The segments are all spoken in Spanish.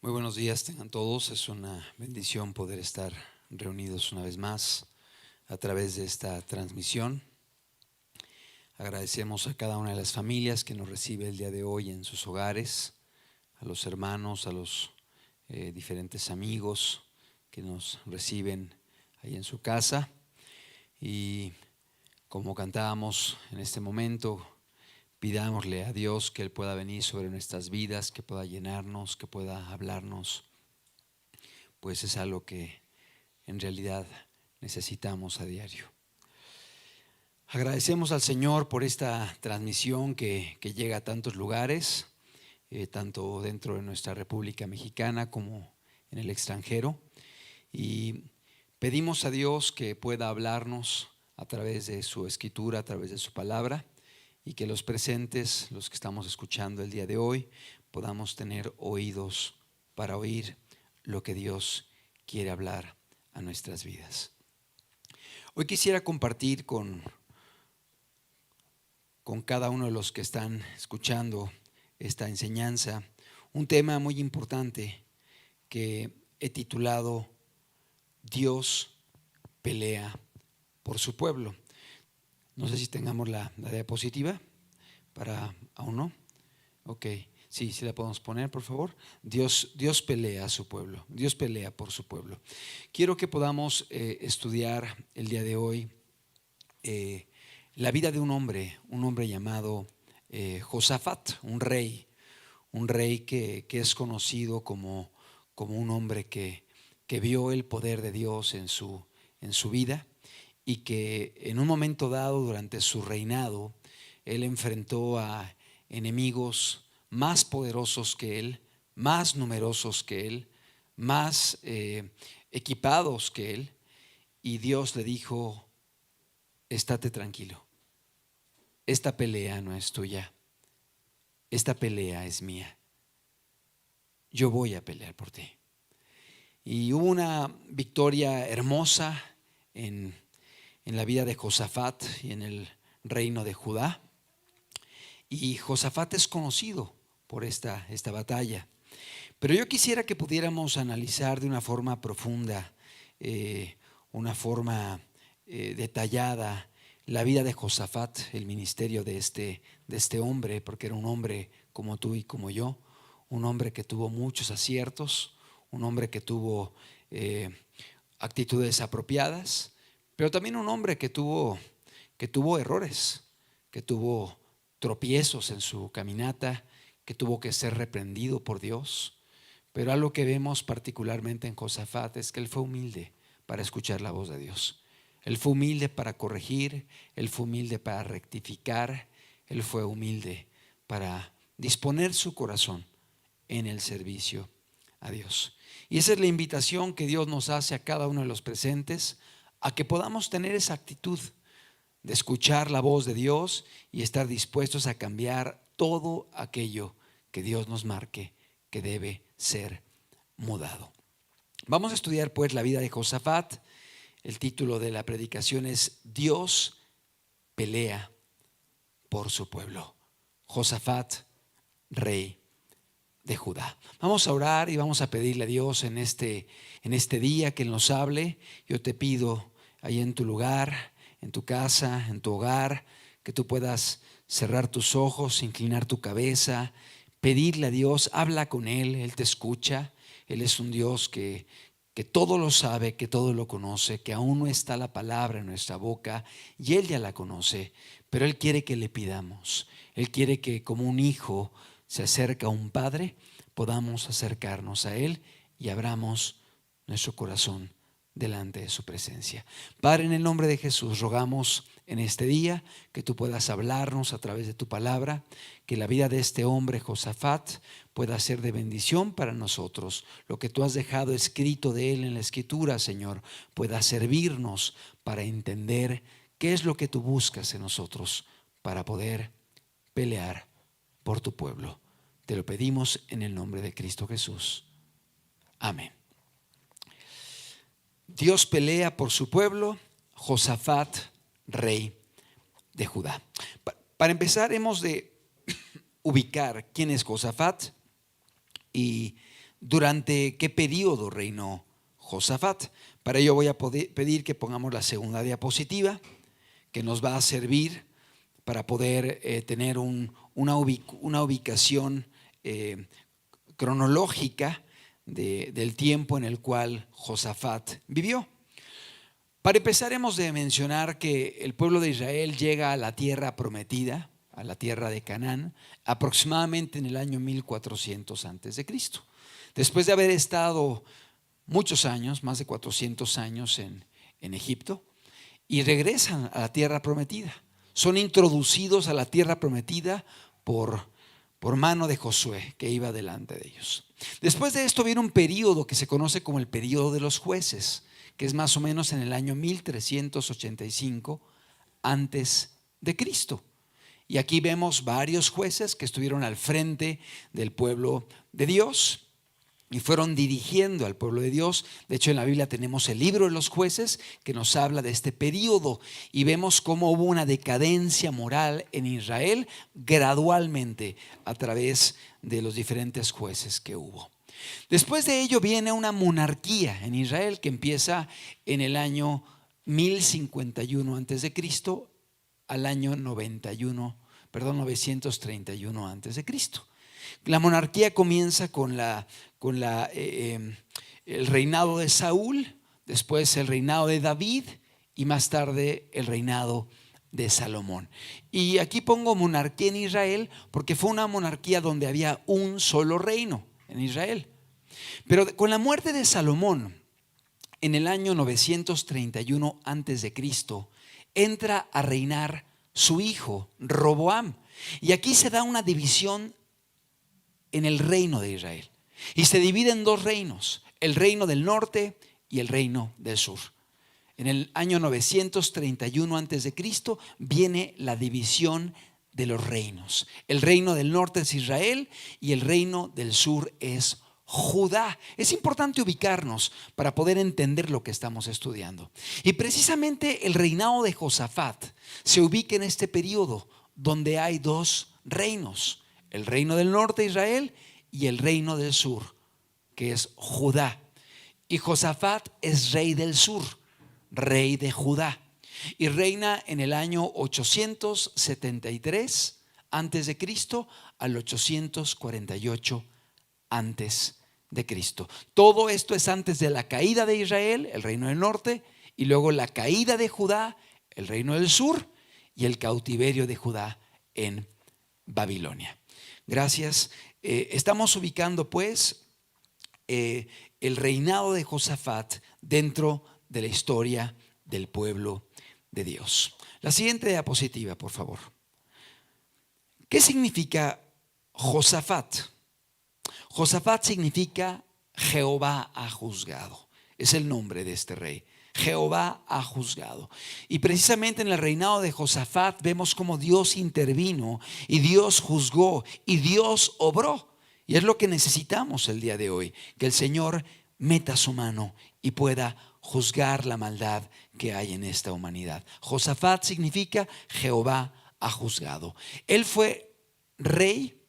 Muy buenos días tengan todos. Es una bendición poder estar reunidos una vez más a través de esta transmisión. Agradecemos a cada una de las familias que nos recibe el día de hoy en sus hogares, a los hermanos, a los diferentes amigos que nos reciben ahí en su casa. Y como cantábamos en este momento, pidámosle a Dios que Él pueda venir sobre nuestras vidas, que pueda llenarnos, que pueda hablarnos, pues es algo que en realidad necesitamos a diario. Agradecemos al Señor por esta transmisión que llega a tantos lugares, tanto dentro de nuestra República Mexicana como en el extranjero, y pedimos a Dios que pueda hablarnos a través de su escritura, a través de su palabra, y que los presentes, los que estamos escuchando el día de hoy, podamos tener oídos para oír lo que Dios quiere hablar a nuestras vidas. Hoy quisiera compartir con cada uno de los que están escuchando esta enseñanza un tema muy importante que he titulado Dios pelea por su pueblo. No sé si tengamos la diapositiva para, ¿aún no? Ok, sí la podemos poner, por favor. Dios pelea a su pueblo, Dios pelea por su pueblo. Quiero que podamos estudiar el día de hoy la vida de un hombre llamado Josafat, un rey que es conocido como un hombre que vio el poder de Dios en su vida, y que en un momento dado durante su reinado él enfrentó a enemigos más poderosos que él, más numerosos que él, más equipados que él, y Dios le dijo: estate tranquilo, esta pelea no es tuya, esta pelea es mía, yo voy a pelear por ti. Y hubo una victoria hermosa en la vida de Josafat y en el reino de Judá. Y Josafat es conocido por esta batalla. Pero yo quisiera que pudiéramos analizar de una forma profunda, una forma detallada, la vida de Josafat, el ministerio de este hombre, porque era un hombre como tú y como yo, un hombre que tuvo muchos aciertos, un hombre que tuvo actitudes apropiadas, pero también un hombre que tuvo errores, que tuvo tropiezos en su caminata, que tuvo que ser reprendido por Dios. Pero algo que vemos particularmente en Josafat es que él fue humilde para escuchar la voz de Dios. Él fue humilde para corregir, él fue humilde para rectificar, él fue humilde para disponer su corazón en el servicio a Dios. Y esa es la invitación que Dios nos hace a cada uno de los presentes, a que podamos tener esa actitud de escuchar la voz de Dios y estar dispuestos a cambiar todo aquello que Dios nos marque que debe ser mudado. Vamos a estudiar pues la vida de Josafat. El título de la predicación es Dios pelea por su pueblo. Josafat, rey de Judá. Vamos a orar y vamos a pedirle a Dios en este día que Él nos hable. Yo te pido ahí en tu lugar, en tu casa, en tu hogar, que tú puedas cerrar tus ojos, inclinar tu cabeza, pedirle a Dios, habla con Él, Él te escucha. Él es un Dios que todo lo sabe, que todo lo conoce, que aún no está la palabra en nuestra boca y Él ya la conoce, pero Él quiere que le pidamos. Él quiere que, como un hijo se acerca a un padre, podamos acercarnos a Él y abramos nuestro corazón delante de su presencia. Padre, en el nombre de Jesús rogamos en este día que tú puedas hablarnos a través de tu palabra, que la vida de este hombre Josafat pueda ser de bendición para nosotros. Lo que tú has dejado escrito de él en la escritura, Señor, pueda servirnos para entender qué es lo que tú buscas en nosotros para poder pelear por tu pueblo. Te lo pedimos en el nombre de Cristo Jesús. Amén. Dios pelea por su pueblo, Josafat, rey de Judá. Para empezar, hemos de ubicar quién es Josafat y ¿durante qué periodo reinó Josafat? Para ello voy a pedir que pongamos la segunda diapositiva, que nos va a servir para poder tener una ubicación cronológica del tiempo en el cual Josafat vivió. Para empezar, hemos de mencionar que el pueblo de Israel llega a la tierra prometida, a la tierra de Canaán, aproximadamente en el año 1400 antes de Cristo. Después de haber estado muchos años, más de 400 años en Egipto, y regresan a la tierra prometida. Son introducidos a la tierra prometida por mano de Josué, que iba delante de ellos. Después de esto viene un periodo que se conoce como el periodo de los jueces, que es más o menos en el año 1385 antes de Cristo. Y aquí vemos varios jueces que estuvieron al frente del pueblo de Dios y fueron dirigiendo al pueblo de Dios. De hecho, en la Biblia tenemos el libro de los jueces que nos habla de este periodo y vemos cómo hubo una decadencia moral en Israel gradualmente a través de los diferentes jueces que hubo. Después de ello viene una monarquía en Israel que empieza en el año 1051 antes de Cristo al año 931 antes de Cristo. La monarquía comienza con el reinado de Saúl, después el reinado de David y más tarde el reinado de Salomón. Y aquí pongo monarquía en Israel porque fue una monarquía donde había un solo reino en Israel. Pero con la muerte de Salomón en el año 931 antes de Cristo entra a reinar su hijo Roboam, y aquí se da una división en el reino de Israel y se divide en dos reinos, el reino del norte y el reino del sur. En el año 931 antes de Cristo viene la división de los reinos. El reino del norte es Israel y el reino del sur es Judá. Es importante ubicarnos para poder entender lo que estamos estudiando. Y precisamente el reinado de Josafat se ubica en este periodo donde hay dos reinos, el reino del norte Israel y el reino del sur, que es Judá. Y Josafat es rey del sur, rey de Judá, y reina en el año 873 antes de Cristo al 848 antes de Cristo. Todo esto es antes de la caída de Israel, el reino del norte, y luego la caída de Judá, el reino del sur, y el cautiverio de Judá en Babilonia. Gracias. Estamos ubicando pues el reinado de Josafat dentro de la historia del pueblo de Dios. La siguiente diapositiva, por favor. ¿Qué significa Josafat? Josafat significa Jehová ha juzgado. Es el nombre de este rey. Jehová ha juzgado. Y precisamente en el reinado de Josafat vemos cómo Dios intervino y Dios juzgó y Dios obró. Y es lo que necesitamos el día de hoy, que el Señor meta su mano y pueda juzgar la maldad que hay en esta humanidad. Josafat significa Jehová ha juzgado. Él fue rey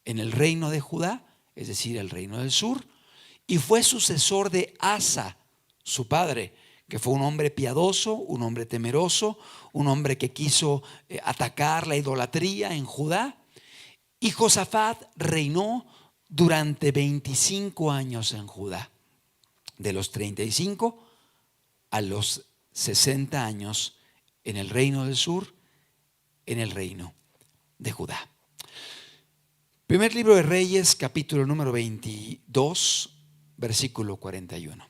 en el reino de Judá, es decir, el reino del sur, y fue sucesor de Asa, su padre, que fue un hombre piadoso, un hombre temeroso, un hombre que quiso atacar la idolatría en Judá. Y Josafat reinó durante 25 años en Judá, de los 35 a los 60 años en el reino del sur, en el reino de Judá. Primer libro de Reyes, capítulo número 22, versículo 41.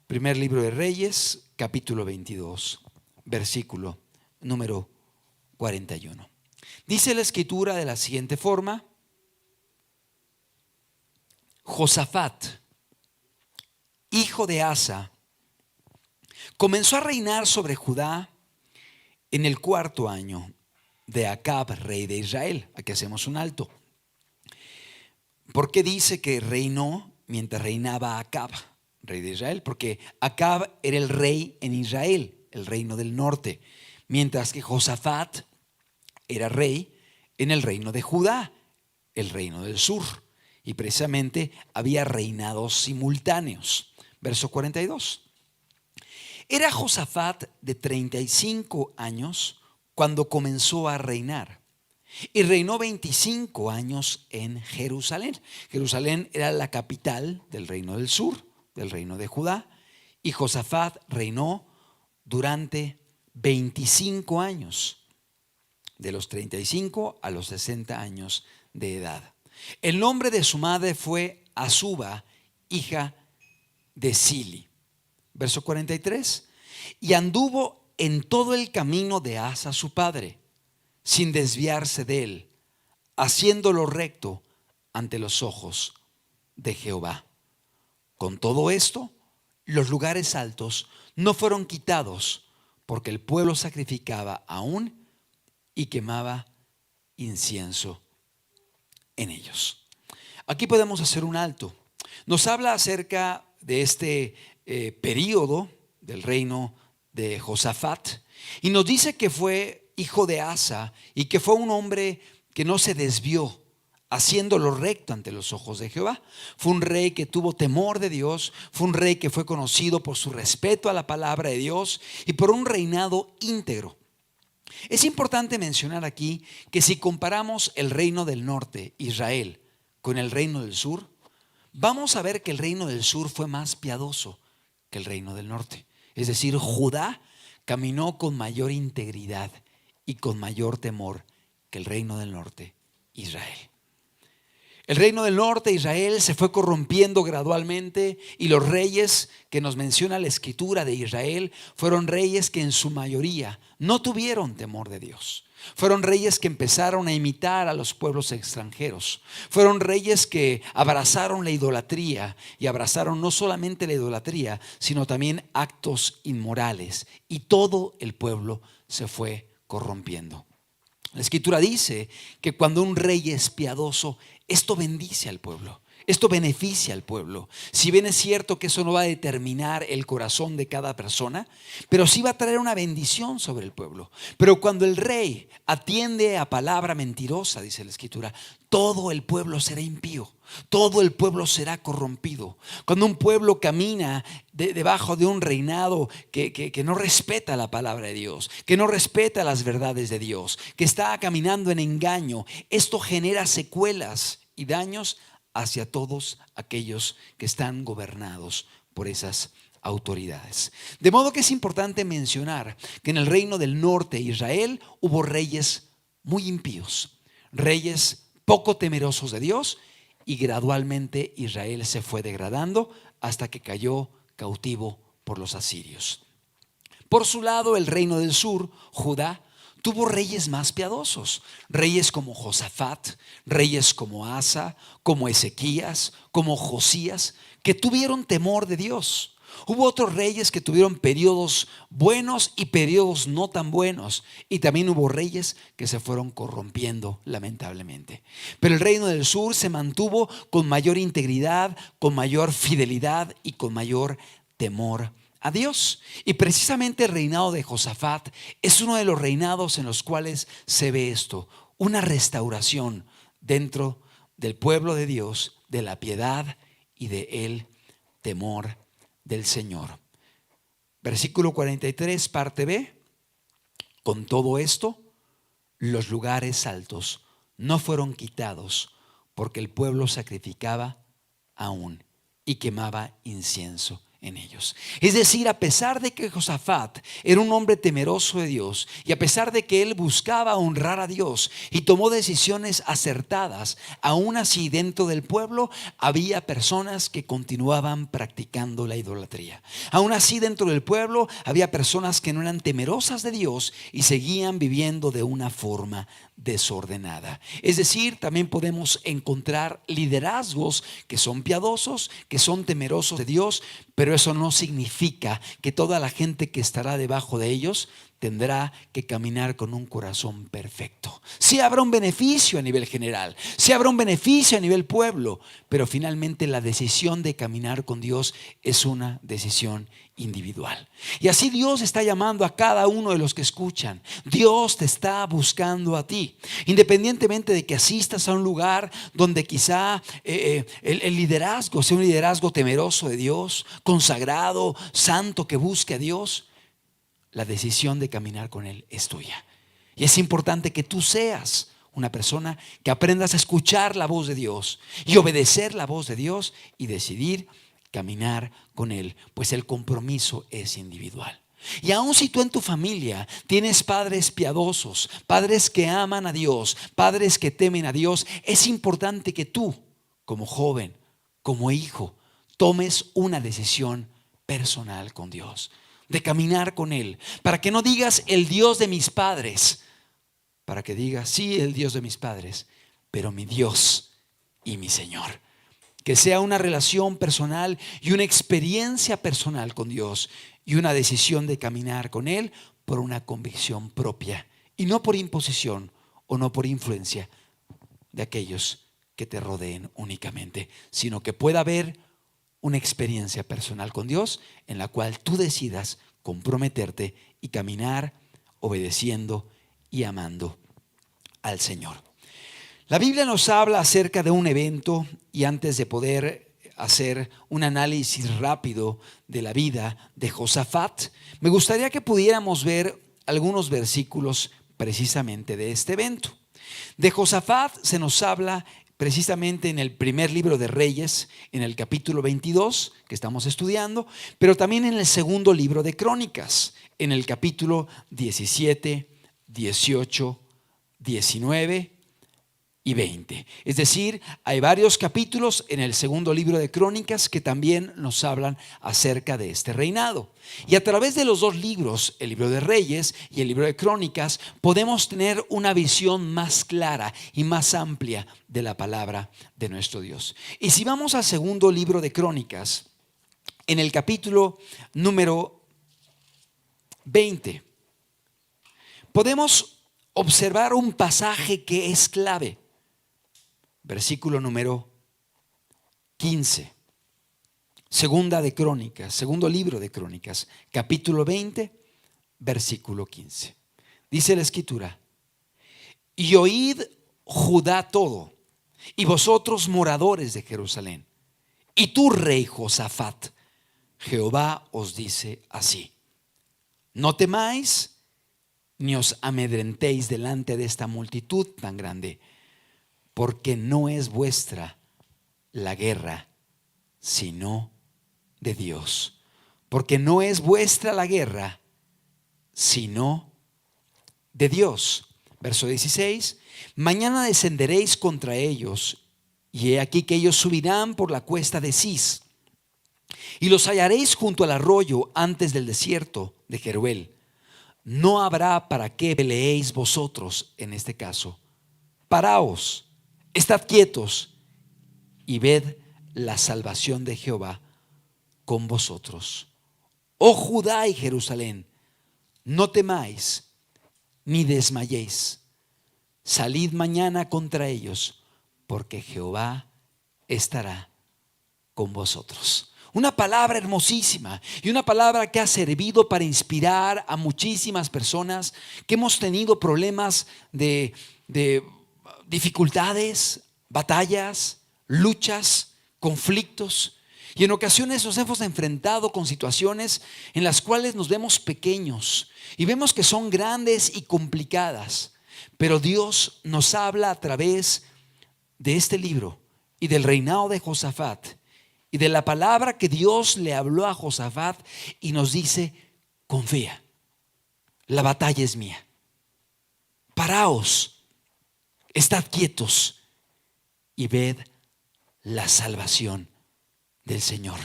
Primer libro de Reyes, capítulo 22, versículo número 41. Dice la escritura de la siguiente forma: Josafat, hijo de Asa, comenzó a reinar sobre Judá en el 4º año de Acab, rey de Israel. Aquí hacemos un alto. ¿Por qué dice que reinó mientras reinaba Acab, rey de Israel? Porque Acab era el rey en Israel, el reino del norte, mientras que Josafat era rey en el reino de Judá, el reino del sur. Y precisamente había reinados simultáneos. Verso 42. Era Josafat de 35 años cuando comenzó a reinar. Y reinó 25 años en Jerusalén. Jerusalén era la capital del reino del sur, del reino de Judá. Y Josafat reinó durante 25 años, de los 35 a los 60 años de edad. El nombre de su madre fue Azuba, hija de Sili. Verso 43. Y anduvo en todo el camino de Asa su padre, sin desviarse de él, haciendo lo recto ante los ojos de Jehová. Con todo esto, los lugares altos no fueron quitados, porque el pueblo sacrificaba aún y quemaba incienso en ellos. Aquí podemos hacer un alto. Nos habla acerca de este período del reino de Josafat y nos dice que fue hijo de Asa y que fue un hombre que no se desvió, haciendo lo recto ante los ojos de Jehová. Fue un rey que tuvo temor de Dios, fue un rey que fue conocido por su respeto a la palabra de Dios y por un reinado íntegro. Es importante mencionar aquí que si comparamos el reino del norte, Israel, con el reino del sur, vamos a ver que el reino del sur fue más piadoso que el reino del norte. Es decir, Judá caminó con mayor integridad y con mayor temor que el reino del norte, Israel. El reino del norte, Israel, se fue corrompiendo gradualmente y los reyes que nos menciona la escritura de Israel fueron reyes que en su mayoría no tuvieron temor de Dios. Fueron reyes que empezaron a imitar a los pueblos extranjeros. Fueron reyes que abrazaron la idolatría y abrazaron no solamente la idolatría, sino también actos inmorales. Y todo el pueblo se fue corrompiendo. La escritura dice que cuando un rey es piadoso, esto bendice al pueblo. Esto beneficia al pueblo. Si bien es cierto que eso no va a determinar el corazón de cada persona, pero sí va a traer una bendición sobre el pueblo. Pero cuando el rey atiende a palabra mentirosa, dice la escritura, todo el pueblo será impío, todo el pueblo será corrompido. Cuando un pueblo camina debajo de un reinado que no respeta la palabra de Dios, que no respeta las verdades de Dios, que está caminando en engaño, esto genera secuelas y daños hacia todos aquellos que están gobernados por esas autoridades. De modo que es importante mencionar que en el reino del norte de Israel hubo reyes muy impíos, reyes poco temerosos de Dios, y gradualmente Israel se fue degradando hasta que cayó cautivo por los asirios. Por su lado, el reino del sur, Judá, tuvo reyes más piadosos, reyes como Josafat, reyes como Asa, como Ezequías, como Josías, que tuvieron temor de Dios. Hubo otros reyes que tuvieron periodos buenos y periodos no tan buenos, y también hubo reyes que se fueron corrompiendo lamentablemente. Pero el reino del sur se mantuvo con mayor integridad, con mayor fidelidad y con mayor temor a Dios. Y precisamente el reinado de Josafat es uno de los reinados en los cuales se ve esto, una restauración dentro del pueblo de Dios, de la piedad y del temor del Señor. Versículo 43, parte B. Con todo esto, los lugares altos no fueron quitados, porque el pueblo sacrificaba aún y quemaba incienso en ellos. Es decir, a pesar de que Josafat era un hombre temeroso de Dios y a pesar de que él buscaba honrar a Dios y tomó decisiones acertadas, aún así dentro del pueblo había personas que continuaban practicando la idolatría. Aún así dentro del pueblo había personas que no eran temerosas de Dios y seguían viviendo de una forma desordenada. Es decir, también podemos encontrar liderazgos que son piadosos, que son temerosos de Dios, pero eso no significa que toda la gente que estará debajo de ellos tendrá que caminar con un corazón perfecto. Sí habrá un beneficio a nivel general, sí habrá un beneficio a nivel pueblo, pero finalmente la decisión de caminar con Dios es una decisión individual. Y así Dios está llamando a cada uno de los que escuchan. Dios te está buscando a ti, independientemente de que asistas a un lugar donde quizá el liderazgo sea un liderazgo temeroso de Dios, consagrado, santo, que busque a Dios. La decisión de caminar con Él es tuya. Y es importante que tú seas una persona que aprendas a escuchar la voz de Dios y obedecer la voz de Dios y decidir caminar con Él, pues el compromiso es individual. Y aun si tú en tu familia tienes padres piadosos, padres que aman a Dios, padres que temen a Dios, es importante que tú, como joven, como hijo, tomes una decisión personal con Dios, de caminar con Él, para que no digas el Dios de mis padres, para que digas sí, el Dios de mis padres, pero mi Dios y mi Señor. Que sea una relación personal y una experiencia personal con Dios y una decisión de caminar con Él por una convicción propia y no por imposición o no por influencia de aquellos que te rodeen únicamente, sino que pueda haber una experiencia personal con Dios en la cual tú decidas comprometerte y caminar obedeciendo y amando al Señor. La Biblia nos habla acerca de un evento, y antes de poder hacer un análisis rápido de la vida de Josafat, me gustaría que pudiéramos ver algunos versículos precisamente de este evento. De Josafat se nos habla precisamente en el primer libro de Reyes, en el capítulo 22 que estamos estudiando, pero también en el segundo libro de Crónicas, en el capítulo 17, 18, 19 y 20. Es decir, hay varios capítulos en el segundo libro de Crónicas que también nos hablan acerca de este reinado. Y a través de los dos libros, el libro de Reyes y el libro de Crónicas, podemos tener una visión más clara y más amplia de la palabra de nuestro Dios. Y si vamos al segundo libro de Crónicas, en el capítulo número 20, podemos observar un pasaje que es clave. Versículo número 15. Segunda de Crónicas, segundo libro de Crónicas, capítulo 20, versículo 15. Dice la Escritura: y oíd Judá todo, y vosotros moradores de Jerusalén, y tú, rey Josafat, Jehová os dice así: no temáis ni os amedrentéis delante de esta multitud tan grande, porque no es vuestra la guerra, sino de Dios. Porque no es vuestra la guerra, sino de Dios. Verso 16: mañana descenderéis contra ellos, y he aquí que ellos subirán por la cuesta de Cis, y los hallaréis junto al arroyo antes del desierto de Jeruel. No habrá para qué peleéis vosotros en este caso. Paraos, estad quietos y ved la salvación de Jehová con vosotros. Oh Judá y Jerusalén, no temáis ni desmayéis. Salid mañana contra ellos, porque Jehová estará con vosotros. Una palabra hermosísima y una palabra que ha servido para inspirar a muchísimas personas que hemos tenido problemas de dificultades, batallas, luchas, conflictos. Y en ocasiones nos hemos enfrentado con situaciones en las cuales nos vemos pequeños y vemos que son grandes y complicadas. Pero Dios nos habla a través de este libro y del reinado de Josafat y de la palabra que Dios le habló a Josafat, y nos dice: confía, la batalla es mía. Paraos, estad quietos y ved la salvación del Señor.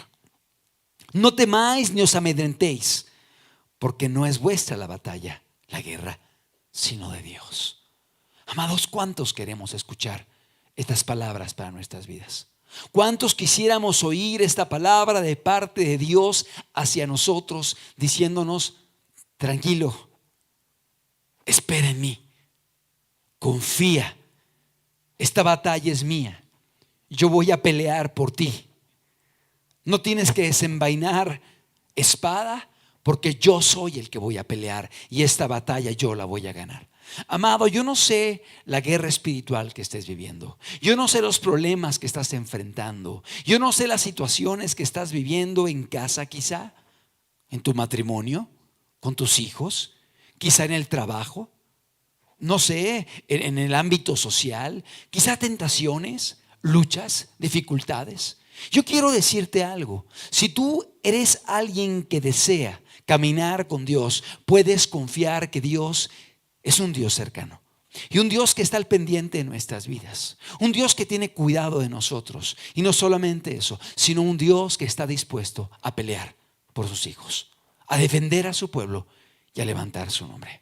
No temáis ni os amedrentéis, porque no es vuestra la batalla, la guerra, sino de Dios. Amados, ¿cuántos queremos escuchar estas palabras para nuestras vidas? ¿Cuántos quisiéramos oír esta palabra de parte de Dios hacia nosotros, diciéndonos: tranquilo, espera en mí, confía, esta batalla es mía, yo voy a pelear por ti. No tienes que desenvainar espada, porque yo soy el que voy a pelear y esta batalla yo la voy a ganar. Amado, yo no sé la guerra espiritual que estés viviendo. Yo no sé los problemas que estás enfrentando. Yo no sé las situaciones que estás viviendo en casa, quizá, en tu matrimonio, con tus hijos, quizá en el trabajo, no sé, en el ámbito social, quizá tentaciones, luchas, dificultades. Yo quiero decirte algo. Si tú eres alguien que desea caminar con Dios, puedes confiar que Dios es un Dios cercano y un Dios que está al pendiente de nuestras vidas, un Dios que tiene cuidado de nosotros. Y no solamente eso, sino un Dios que está dispuesto a pelear por sus hijos, a defender a su pueblo y a levantar su nombre.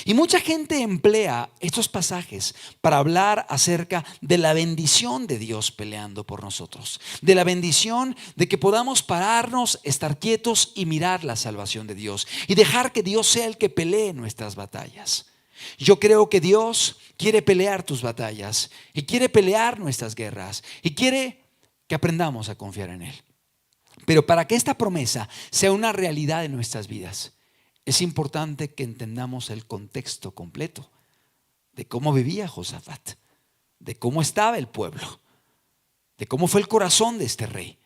Y mucha gente emplea estos pasajes para hablar acerca de la bendición de Dios peleando por nosotros, de la bendición de que podamos pararnos, estar quietos y mirar la salvación de Dios y dejar que Dios sea el que pelee nuestras batallas. Yo creo que Dios quiere pelear tus batallas y quiere pelear nuestras guerras y quiere que aprendamos a confiar en Él. Pero para que esta promesa sea una realidad en nuestras vidas, es importante que entendamos el contexto completo de cómo vivía Josafat, de cómo estaba el pueblo, de cómo fue el corazón de este rey,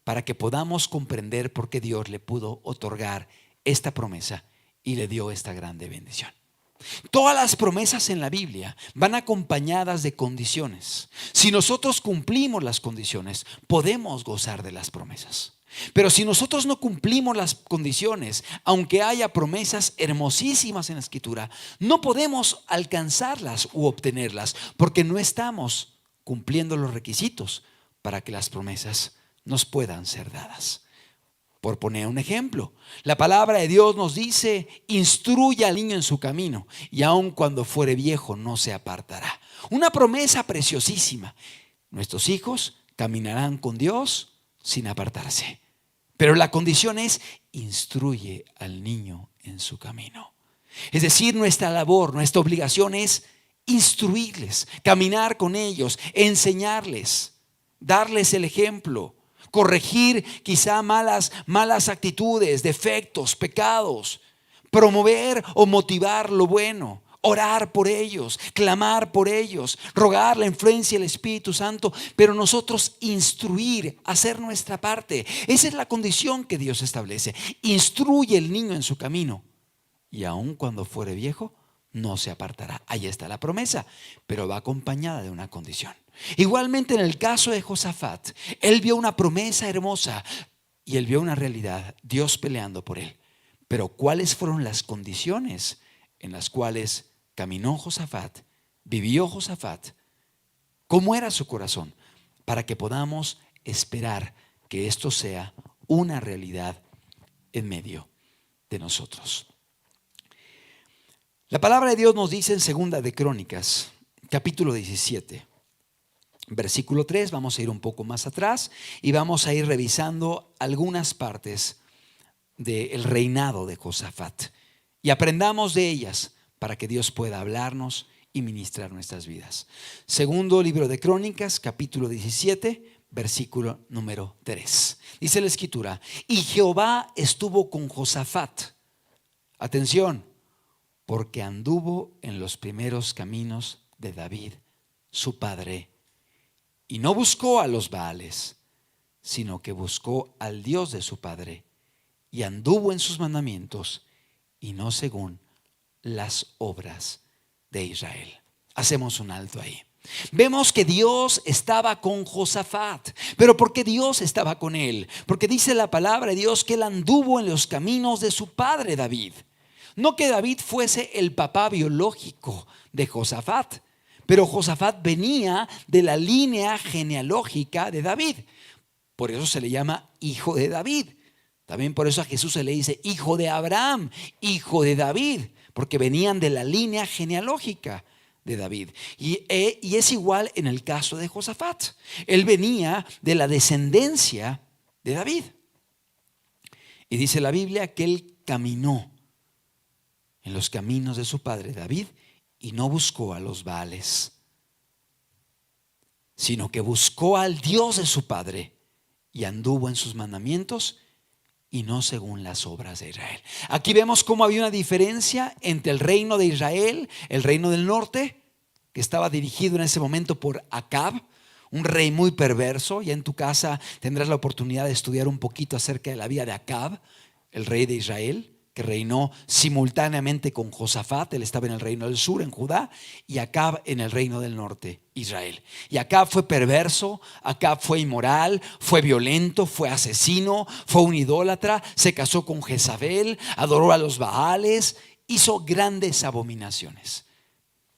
para que podamos comprender por qué Dios le pudo otorgar esta promesa y le dio esta grande bendición. Todas las promesas en la Biblia van acompañadas de condiciones. Si nosotros cumplimos las condiciones, podemos gozar de las promesas. Pero si nosotros no cumplimos las condiciones, aunque haya promesas hermosísimas en la Escritura, no podemos alcanzarlas u obtenerlas, porque no estamos cumpliendo los requisitos para que las promesas nos puedan ser dadas. Por poner un ejemplo, la palabra de Dios nos dice: instruye al niño en su camino, y aun cuando fuere viejo no se apartará. Una promesa preciosísima. Nuestros hijos caminarán con Dios sin apartarse. Pero la condición es: instruye al niño en su camino. Es decir, nuestra labor, nuestra obligación es instruirles, caminar con ellos, enseñarles, darles el ejemplo, corregir quizá malas actitudes, defectos, pecados, promover o motivar lo bueno, orar por ellos, clamar por ellos, rogar la influencia del Espíritu Santo, pero nosotros instruir, hacer nuestra parte. Esa es la condición que Dios establece. Instruye el niño en su camino, y aun cuando fuere viejo no se apartará. Ahí está la promesa, pero va acompañada de una condición. Igualmente en el caso de Josafat, él vio una promesa hermosa y él vio una realidad, Dios peleando por él. Pero ¿cuáles fueron las condiciones en las cuales caminó Josafat, vivió Josafat? ¿Cómo era su corazón? Para que podamos esperar que esto sea una realidad en medio de nosotros. La palabra de Dios nos dice en Segunda de Crónicas, capítulo 17, versículo 3, vamos a ir un poco más atrás y vamos a ir revisando algunas partes del reinado de Josafat y aprendamos de ellas para que Dios pueda hablarnos y ministrar nuestras vidas. Segundo libro de Crónicas, capítulo 17, versículo número 3. Dice la Escritura: y Jehová estuvo con Josafat. Atención, porque anduvo en los primeros caminos de David, su padre, y no buscó a los Baales, sino que buscó al Dios de su padre, y anduvo en sus mandamientos, y no según las obras de Israel. Hacemos un alto ahí. Vemos que Dios estaba con Josafat. ¿Pero por qué Dios estaba con él? Porque dice la palabra de Dios que él anduvo en los caminos de su padre David. No que David fuese el papá biológico de Josafat, pero Josafat venía de la línea genealógica de David. Por eso se le llama hijo de David. También por eso a Jesús se le dice hijo de Abraham, hijo de David, porque venían de la línea genealógica de David. Y es igual en el caso de Josafat. Él venía de la descendencia de David. Y dice la Biblia que él caminó en los caminos de su padre David y no buscó a los Baales, sino que buscó al Dios de su padre y anduvo en sus mandamientos y no según las obras de Israel. Aquí vemos cómo había una diferencia entre el reino de Israel, el reino del norte, que estaba dirigido en ese momento por Acab, un rey muy perverso. Ya en tu casa tendrás la oportunidad de estudiar un poquito acerca de la vida de Acab, el rey de Israel, que reinó simultáneamente con Josafat. Él estaba en el reino del sur, en Judá, y Acab en el reino del norte, Israel. Y Acab fue perverso, Acab fue inmoral, fue violento, fue asesino, fue un idólatra, se casó con Jezabel, adoró a los Baales, hizo grandes abominaciones.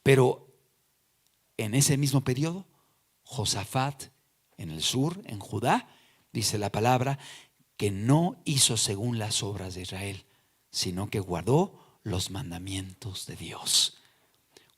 Pero en ese mismo periodo, Josafat en el sur, en Judá, dice la palabra, que no hizo según las obras de Israel, sino que guardó los mandamientos de Dios.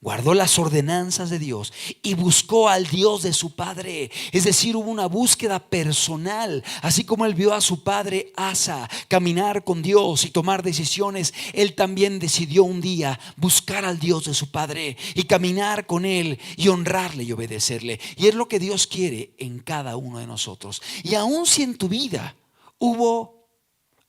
Guardó las ordenanzas de Dios y buscó al Dios de su padre. Es decir, hubo una búsqueda personal. Así como él vio a su padre Asa caminar con Dios y tomar decisiones, él también decidió un día buscar al Dios de su padre y caminar con él y honrarle y obedecerle. Y es lo que Dios quiere en cada uno de nosotros. Y aun si en tu vida hubo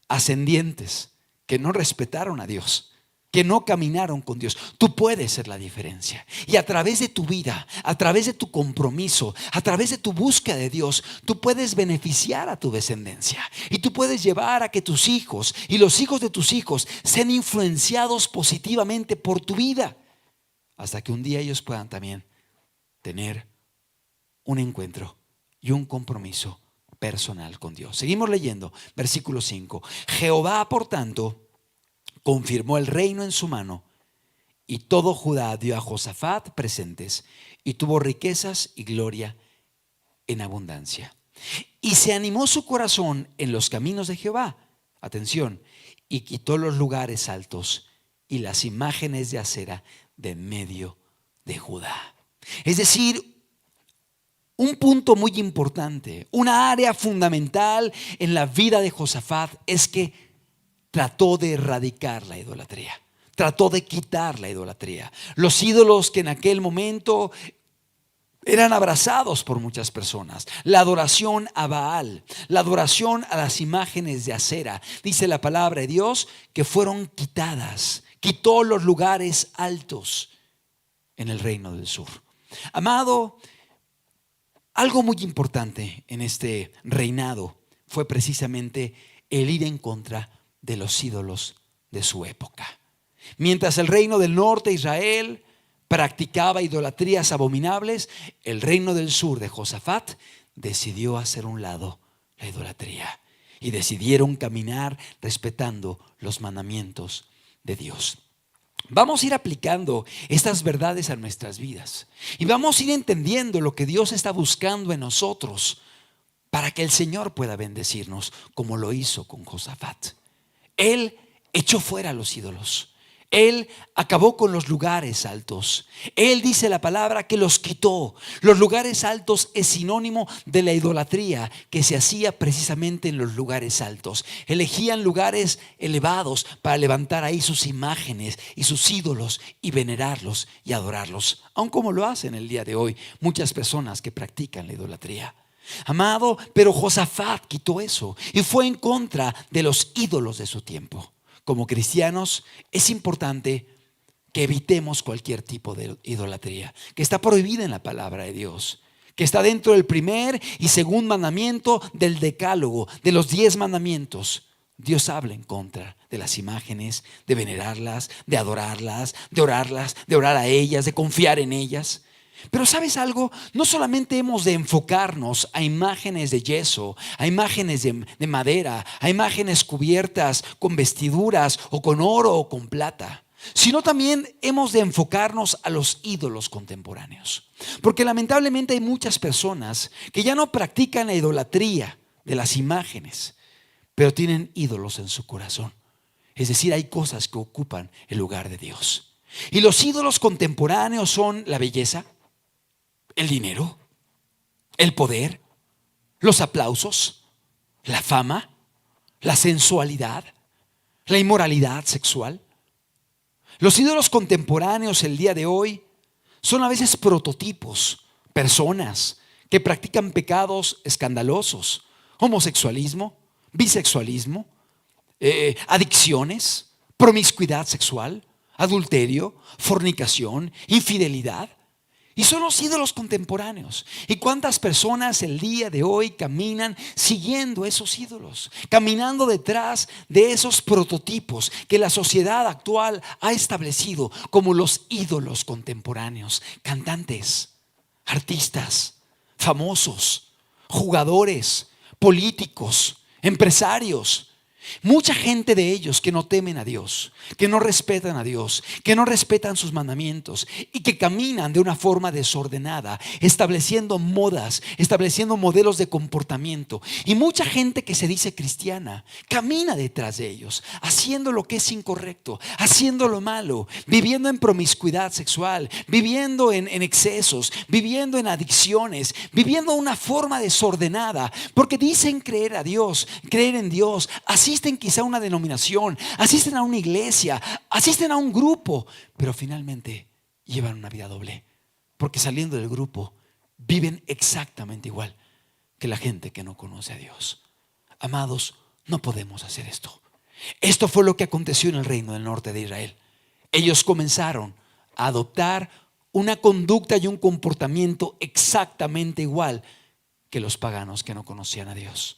ascendientes que no respetaron a Dios, que no caminaron con Dios, tú puedes ser la diferencia. Y a través de tu vida, a través de tu compromiso, a través de tu búsqueda de Dios, tú puedes beneficiar a tu descendencia. Y tú puedes llevar a que tus hijos y los hijos de tus hijos sean influenciados positivamente por tu vida, hasta que un día ellos puedan también tener un encuentro y un compromiso personal con Dios. Seguimos leyendo, versículo 5. Jehová, por tanto, confirmó el reino en su mano, y todo Judá dio a Josafat presentes, y tuvo riquezas y gloria en abundancia. Y se animó su corazón en los caminos de Jehová, atención, y quitó los lugares altos y las imágenes de acera de en medio de Judá. Es decir, un punto muy importante, una área fundamental en la vida de Josafat es que trató de erradicar la idolatría, trató de quitar la idolatría. Los ídolos que en aquel momento eran abrazados por muchas personas, la adoración a Baal, la adoración a las imágenes de acera. Dice la palabra de Dios que fueron quitadas, quitó los lugares altos en el reino del sur. Amado, algo muy importante en este reinado fue precisamente el ir en contra de los ídolos de su época. Mientras el reino del norte, Israel, practicaba idolatrías abominables, el reino del sur de Josafat decidió hacer a un lado la idolatría y decidieron caminar respetando los mandamientos de Dios. Vamos a ir aplicando estas verdades a nuestras vidas y vamos a ir entendiendo lo que Dios está buscando en nosotros para que el Señor pueda bendecirnos como lo hizo con Josafat. Él echó fuera a los ídolos. Él acabó con los lugares altos. Él, dice la palabra, que los quitó. Los lugares altos es sinónimo de la idolatría que se hacía precisamente en los lugares altos. Elegían lugares elevados para levantar ahí sus imágenes y sus ídolos y venerarlos y adorarlos, aun como lo hacen el día de hoy muchas personas que practican la idolatría. Amado, pero Josafat quitó eso y fue en contra de los ídolos de su tiempo. Como cristianos es importante que evitemos cualquier tipo de idolatría que está prohibida en la palabra de Dios, que está dentro del primer y segundo mandamiento del decálogo, de los 10 mandamientos. Dios habla en contra de las imágenes, de venerarlas, de adorarlas, de orarlas, de orar a ellas, de confiar en ellas. Pero ¿sabes algo? No solamente hemos de enfocarnos a imágenes de yeso, a imágenes de madera, a imágenes cubiertas con vestiduras o con oro o con plata, sino también hemos de enfocarnos a los ídolos contemporáneos. Porque lamentablemente hay muchas personas que ya no practican la idolatría de las imágenes, pero tienen ídolos en su corazón. Es decir, hay cosas que ocupan el lugar de Dios. Y los ídolos contemporáneos son la belleza, el dinero, el poder, los aplausos, la fama, la sensualidad, la inmoralidad sexual. Los ídolos contemporáneos el día de hoy son a veces prototipos, personas que practican pecados escandalosos, homosexualismo, bisexualismo, adicciones, promiscuidad sexual, adulterio, fornicación, infidelidad. Y son los ídolos contemporáneos. ¿Y cuántas personas el día de hoy caminan siguiendo esos ídolos? Caminando detrás de esos prototipos que la sociedad actual ha establecido como los ídolos contemporáneos. Cantantes, artistas, famosos, jugadores, políticos, empresarios. Mucha gente de ellos que no temen a Dios, que no respetan a Dios, que no respetan sus mandamientos y que caminan de una forma desordenada, estableciendo modas, estableciendo modelos de comportamiento. Y mucha gente que se dice cristiana camina detrás de ellos, haciendo lo que es incorrecto, haciendo lo malo, viviendo en promiscuidad sexual, viviendo en excesos, viviendo en adicciones, viviendo de una forma desordenada, porque dicen creer a Dios, creer en Dios. Asisten quizá a una denominación, asisten a una iglesia, asisten a un grupo, pero finalmente llevan una vida doble, porque saliendo del grupo viven exactamente igual que la gente que no conoce a Dios. Amados, no podemos hacer esto. Esto fue lo que aconteció en el reino del norte de Israel. Ellos comenzaron a adoptar una conducta y un comportamiento exactamente igual que los paganos que no conocían a Dios.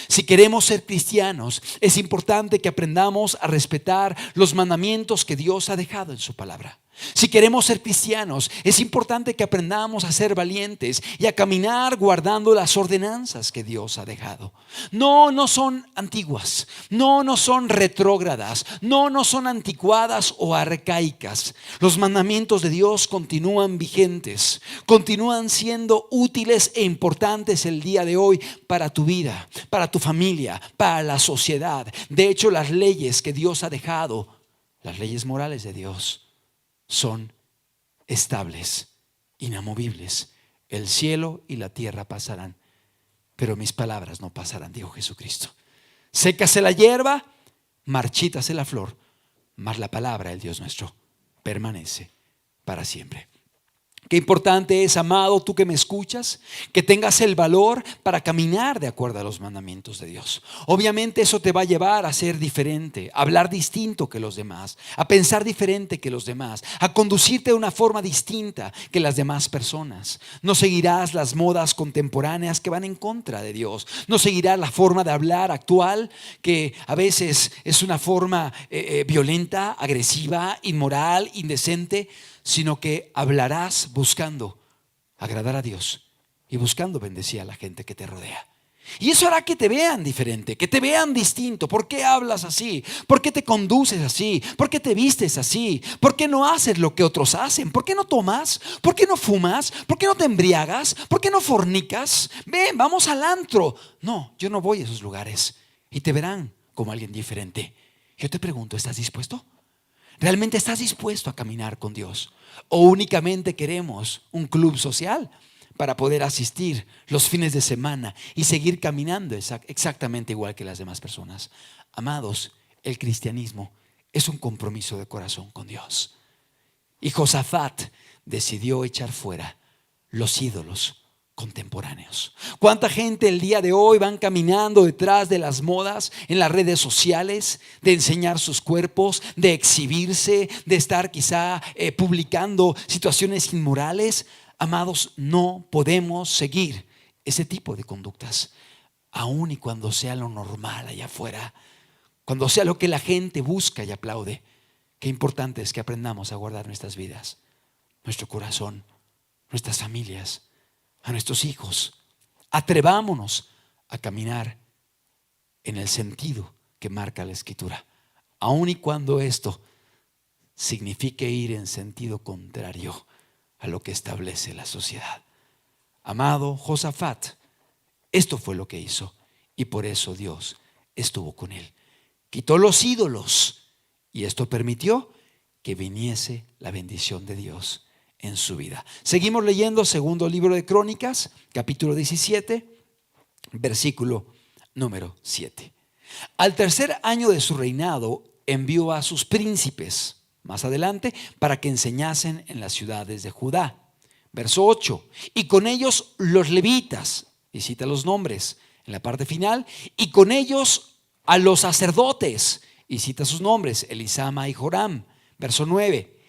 Si queremos ser cristianos, es importante que aprendamos a respetar los mandamientos que Dios ha dejado en su palabra. Si queremos ser cristianos, es importante que aprendamos a ser valientes y a caminar guardando las ordenanzas que Dios ha dejado. No son antiguas, no son retrógradas, no son anticuadas o arcaicas. Los mandamientos de Dios continúan vigentes, continúan siendo útiles e importantes el día de hoy para tu vida, para tu familia, para la sociedad. De hecho, las leyes que Dios ha dejado, las leyes morales de Dios, son estables, inamovibles. El cielo y la tierra pasarán, pero mis palabras no pasarán, dijo Jesucristo. Sécase la hierba, marchítase la flor, mas la palabra del Dios nuestro permanece para siempre. Qué importante es, amado, tú que me escuchas, que tengas el valor para caminar de acuerdo a los mandamientos de Dios. Obviamente eso te va a llevar a ser diferente, a hablar distinto que los demás, a pensar diferente que los demás, a conducirte de una forma distinta que las demás personas. No seguirás las modas contemporáneas que van en contra de Dios. No seguirás la forma de hablar actual, que a veces es una forma violenta, agresiva, inmoral, indecente, sino que hablarás buscando agradar a Dios y buscando bendecir a la gente que te rodea. Y eso hará que te vean diferente, que te vean distinto. ¿Por qué hablas así? ¿Por qué te conduces así? ¿Por qué te vistes así? ¿Por qué no haces lo que otros hacen? ¿Por qué no tomas? ¿Por qué no fumas? ¿Por qué no te embriagas? ¿Por qué no fornicas? Ven, vamos al antro. No, yo no voy a esos lugares. Y te verán como alguien diferente. Yo te pregunto, ¿estás dispuesto? ¿Realmente estás dispuesto a caminar con Dios? ¿O únicamente queremos un club social para poder asistir los fines de semana y seguir caminando exactamente igual que las demás personas? Amados, el cristianismo es un compromiso de corazón con Dios. Y Josafat decidió echar fuera los ídolos contemporáneos. ¿Cuánta gente el día de hoy van caminando detrás de las modas en las redes sociales, de enseñar sus cuerpos, de exhibirse, de estar quizá publicando situaciones inmorales? Amados, no podemos seguir ese tipo de conductas, aun y cuando sea lo normal allá afuera, cuando sea lo que la gente busca y aplaude. Qué importante es que aprendamos a guardar nuestras vidas, nuestro corazón, nuestras familias, a nuestros hijos. Atrevámonos a caminar en el sentido que marca la Escritura, aun y cuando esto signifique ir en sentido contrario a lo que establece la sociedad. Amado Josafat, esto fue lo que hizo, y por eso Dios estuvo con él. Quitó los ídolos y esto permitió que viniese la bendición de Dios en su vida. Seguimos leyendo segundo libro de Crónicas, capítulo 17, versículo número 7. Al tercer año de su reinado envió a sus príncipes más adelante, para que enseñasen en las ciudades de Judá. Verso 8, y con ellos los levitas, y cita los nombres en la parte final, y con ellos a los sacerdotes, y cita sus nombres, Elisama y Joram. Verso 9,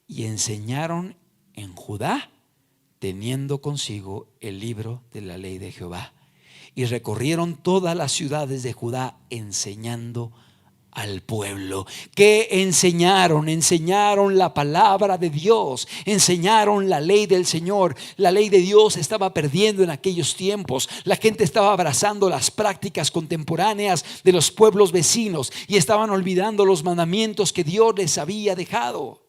y enseñaron en Judá, teniendo consigo el libro de la ley de Jehová. Y recorrieron todas las ciudades de Judá enseñando al pueblo. ¿Qué enseñaron? Enseñaron la palabra de Dios, enseñaron la ley del Señor. La ley de Dios se estaba perdiendo en aquellos tiempos. La gente estaba abrazando las prácticas contemporáneas de los pueblos vecinos y estaban olvidando los mandamientos que Dios les había dejado.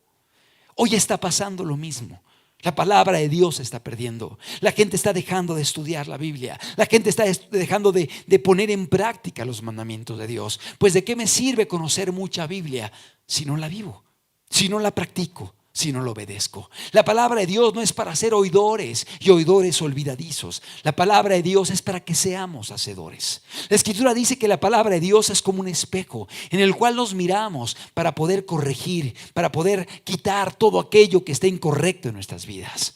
Hoy está pasando lo mismo. La palabra de Dios se está perdiendo. La gente está dejando de estudiar la Biblia. La gente está dejando de poner en práctica los mandamientos de Dios. Pues ¿de qué me sirve conocer mucha Biblia si no la vivo? Si no la practico, si no la obedezco. La palabra de Dios no es para ser oidores y oidores olvidadizos. La palabra de Dios es para que seamos hacedores. La Escritura dice que la palabra de Dios es como un espejo en el cual nos miramos para poder corregir, para poder quitar todo aquello que esté incorrecto en nuestras vidas.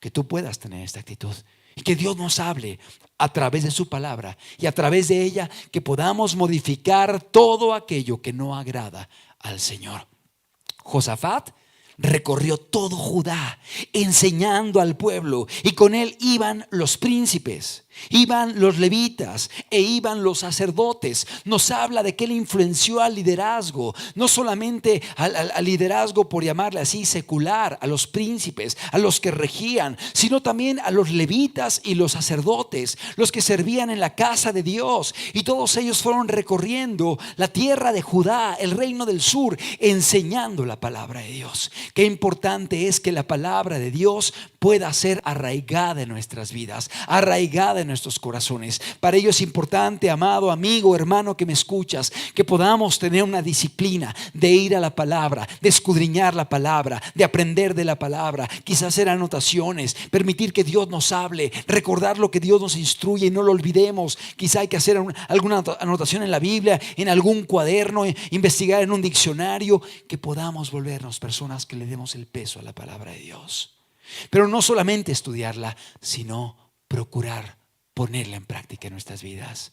Que tú puedas tener esta actitud y que Dios nos hable a través de su palabra y a través de ella que podamos modificar todo aquello que no agrada al Señor. Josafat recorrió todo Judá enseñando al pueblo, y con él iban los príncipes, iban los levitas e iban los sacerdotes. Nos habla de que él influenció al liderazgo, no solamente al liderazgo, por llamarle así, secular, a los príncipes, a los que regían, sino también a los levitas y los sacerdotes, los que servían en la casa de Dios. Y todos ellos fueron recorriendo la tierra de Judá, el reino del sur, enseñando la palabra de Dios. Qué importante es que la palabra de Dios pueda ser arraigada en nuestras vidas, arraigada en nuestros corazones. Para ello es importante, amado amigo, hermano que me escuchas, que podamos tener una disciplina de ir a la palabra, de escudriñar la palabra, de aprender de la palabra, quizás hacer anotaciones, permitir que Dios nos hable, recordar lo que Dios nos instruye y no lo olvidemos. Quizá hay que hacer alguna anotación en la Biblia, en algún cuaderno, investigar en un diccionario, que podamos volvernos personas que le demos el peso a la palabra de Dios. Pero no solamente estudiarla, sino procurar ponerla en práctica en nuestras vidas,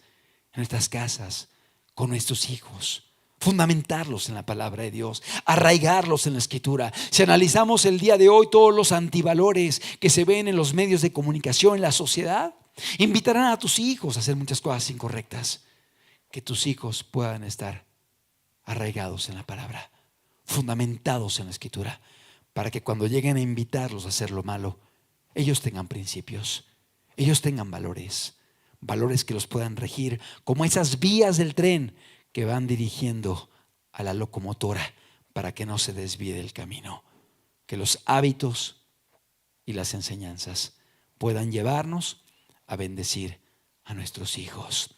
en nuestras casas, con nuestros hijos. Fundamentarlos en la palabra de Dios, arraigarlos en la Escritura. Si analizamos el día de hoy todos los antivalores que se ven en los medios de comunicación, en la sociedad, invitarán a tus hijos a hacer muchas cosas incorrectas. Que tus hijos puedan estar arraigados en la palabra, fundamentados en la Escritura, para que cuando lleguen a invitarlos a hacer lo malo, ellos tengan principios, ellos tengan valores que los puedan regir, como esas vías del tren que van dirigiendo a la locomotora para que no se desvíe del camino. Que los hábitos y las enseñanzas puedan llevarnos a bendecir a nuestros hijos.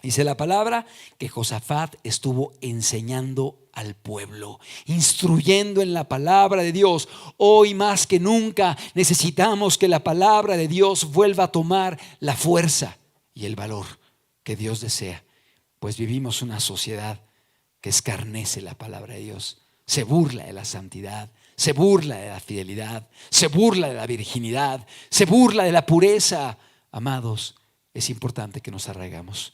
Dice la palabra que Josafat estuvo enseñando al pueblo, instruyendo en la palabra de Dios. Hoy más que nunca necesitamos que la palabra de Dios vuelva a tomar la fuerza y el valor que Dios desea, pues vivimos una sociedad que escarnece la palabra de Dios, se burla de la santidad, se burla de la fidelidad, se burla de la virginidad, se burla de la pureza. Amados, es importante que nos arraigamos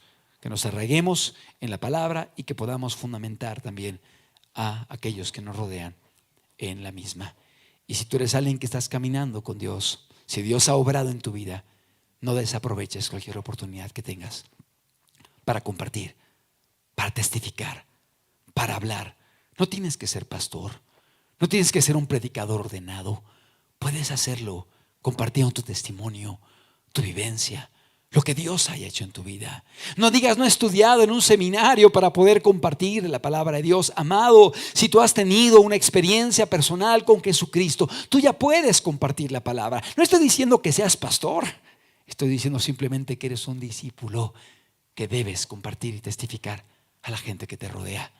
en la palabra y que podamos fundamentar también a aquellos que nos rodean en la misma. Y si tú eres alguien que estás caminando con Dios, si Dios ha obrado en tu vida, no desaproveches cualquier oportunidad que tengas para compartir, para testificar, para hablar. No tienes que ser pastor, no tienes que ser un predicador ordenado. Puedes hacerlo compartiendo tu testimonio, tu vivencia, lo que Dios haya hecho en tu vida. No digas: no he estudiado en un seminario para poder compartir la palabra de Dios. Amado, si tú has tenido una experiencia personal con Jesucristo, tú ya puedes compartir la palabra. No estoy diciendo que seas pastor, estoy diciendo simplemente que eres un discípulo que debes compartir y testificar a la gente que te rodea,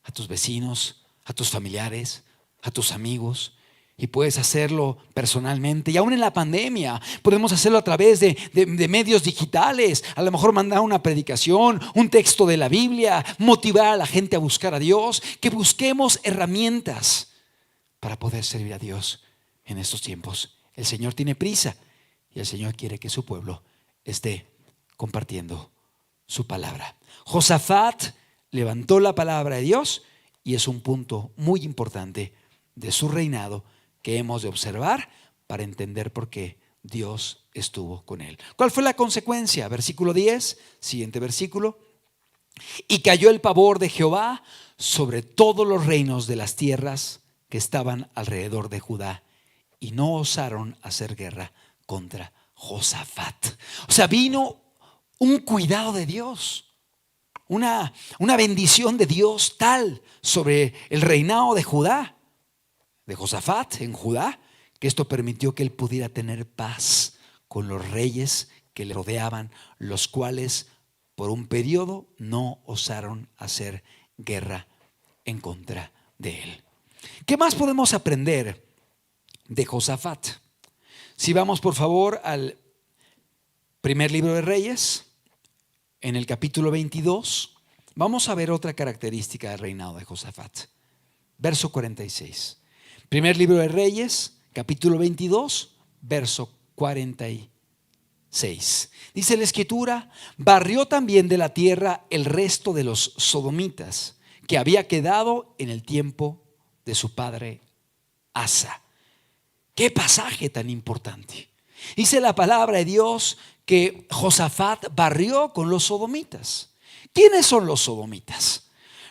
a tus vecinos, a tus familiares, a tus amigos. Y puedes hacerlo personalmente. Y aún en la pandemia podemos hacerlo a través de medios digitales. A lo mejor mandar una predicación, un texto de la Biblia, motivar a la gente a buscar a Dios. Que busquemos herramientas para poder servir a Dios en estos tiempos. El Señor tiene prisa y el Señor quiere que su pueblo esté compartiendo su palabra. Josafat levantó la palabra de Dios y es un punto muy importante de su reinado que hemos de observar para entender por qué Dios estuvo con él. ¿Cuál fue la consecuencia? Versículo 10, siguiente versículo. Y cayó el pavor de Jehová sobre todos los reinos de las tierras que estaban alrededor de Judá y no osaron hacer guerra contra Josafat. O sea, vino un cuidado de Dios, una bendición de Dios tal sobre el reinado de Judá, de Josafat en Judá, que esto permitió que él pudiera tener paz con los reyes que le rodeaban, los cuales por un periodo no osaron hacer guerra en contra de él. ¿Qué más podemos aprender de Josafat? Si vamos por favor al primer libro de Reyes, en el capítulo 22, vamos a ver otra característica del reinado de Josafat. Verso 46. Primer libro de Reyes, capítulo 22, verso 46. Dice la escritura: barrió también de la tierra el resto de los sodomitas que había quedado en el tiempo de su padre Asa. Qué pasaje tan importante. Dice la palabra de Dios que Josafat barrió con los sodomitas. ¿Quiénes son los sodomitas?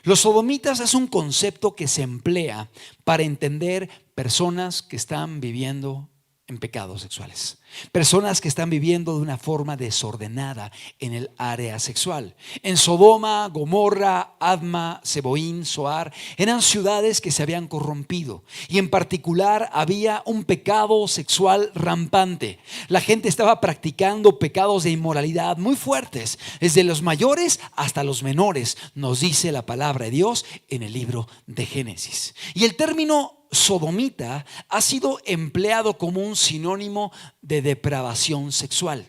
Los sodomitas es un concepto que se emplea para entender personas que están viviendo en pecados sexuales, personas que están viviendo de una forma desordenada en el área sexual. En Sodoma, Gomorra, Adma, Seboín, Zoar eran ciudades que se habían corrompido y en particular había un pecado sexual rampante. La gente estaba practicando pecados de inmoralidad muy fuertes, desde los mayores hasta los menores, nos dice la palabra de Dios en el libro de Génesis. Y el término sodomita ha sido empleado como un sinónimo de depravación sexual.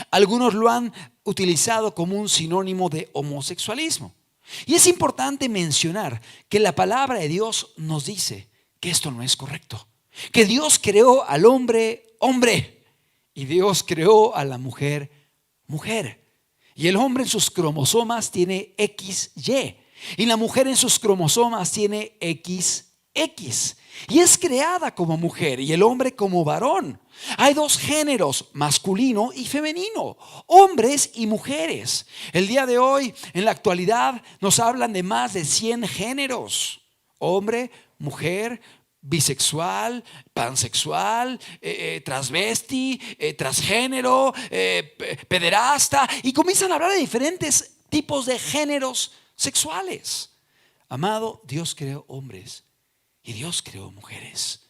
Algunos lo han utilizado como un sinónimo de homosexualismo. Y es importante mencionar que la palabra de Dios nos dice que esto no es correcto. Que Dios creó al hombre, hombre, y Dios creó a la mujer, mujer. Y el hombre en sus cromosomas tiene XY y la mujer en sus cromosomas tiene XX. Y es creada como mujer y el hombre como varón. Hay dos géneros, masculino y femenino, hombres y mujeres. El día de hoy, en la actualidad, nos hablan de más de 100 géneros: hombre, mujer, bisexual, pansexual, transvesti, transgénero, pederasta, y comienzan a hablar de diferentes tipos de géneros sexuales. Amado, Dios creó hombres y Dios creó mujeres.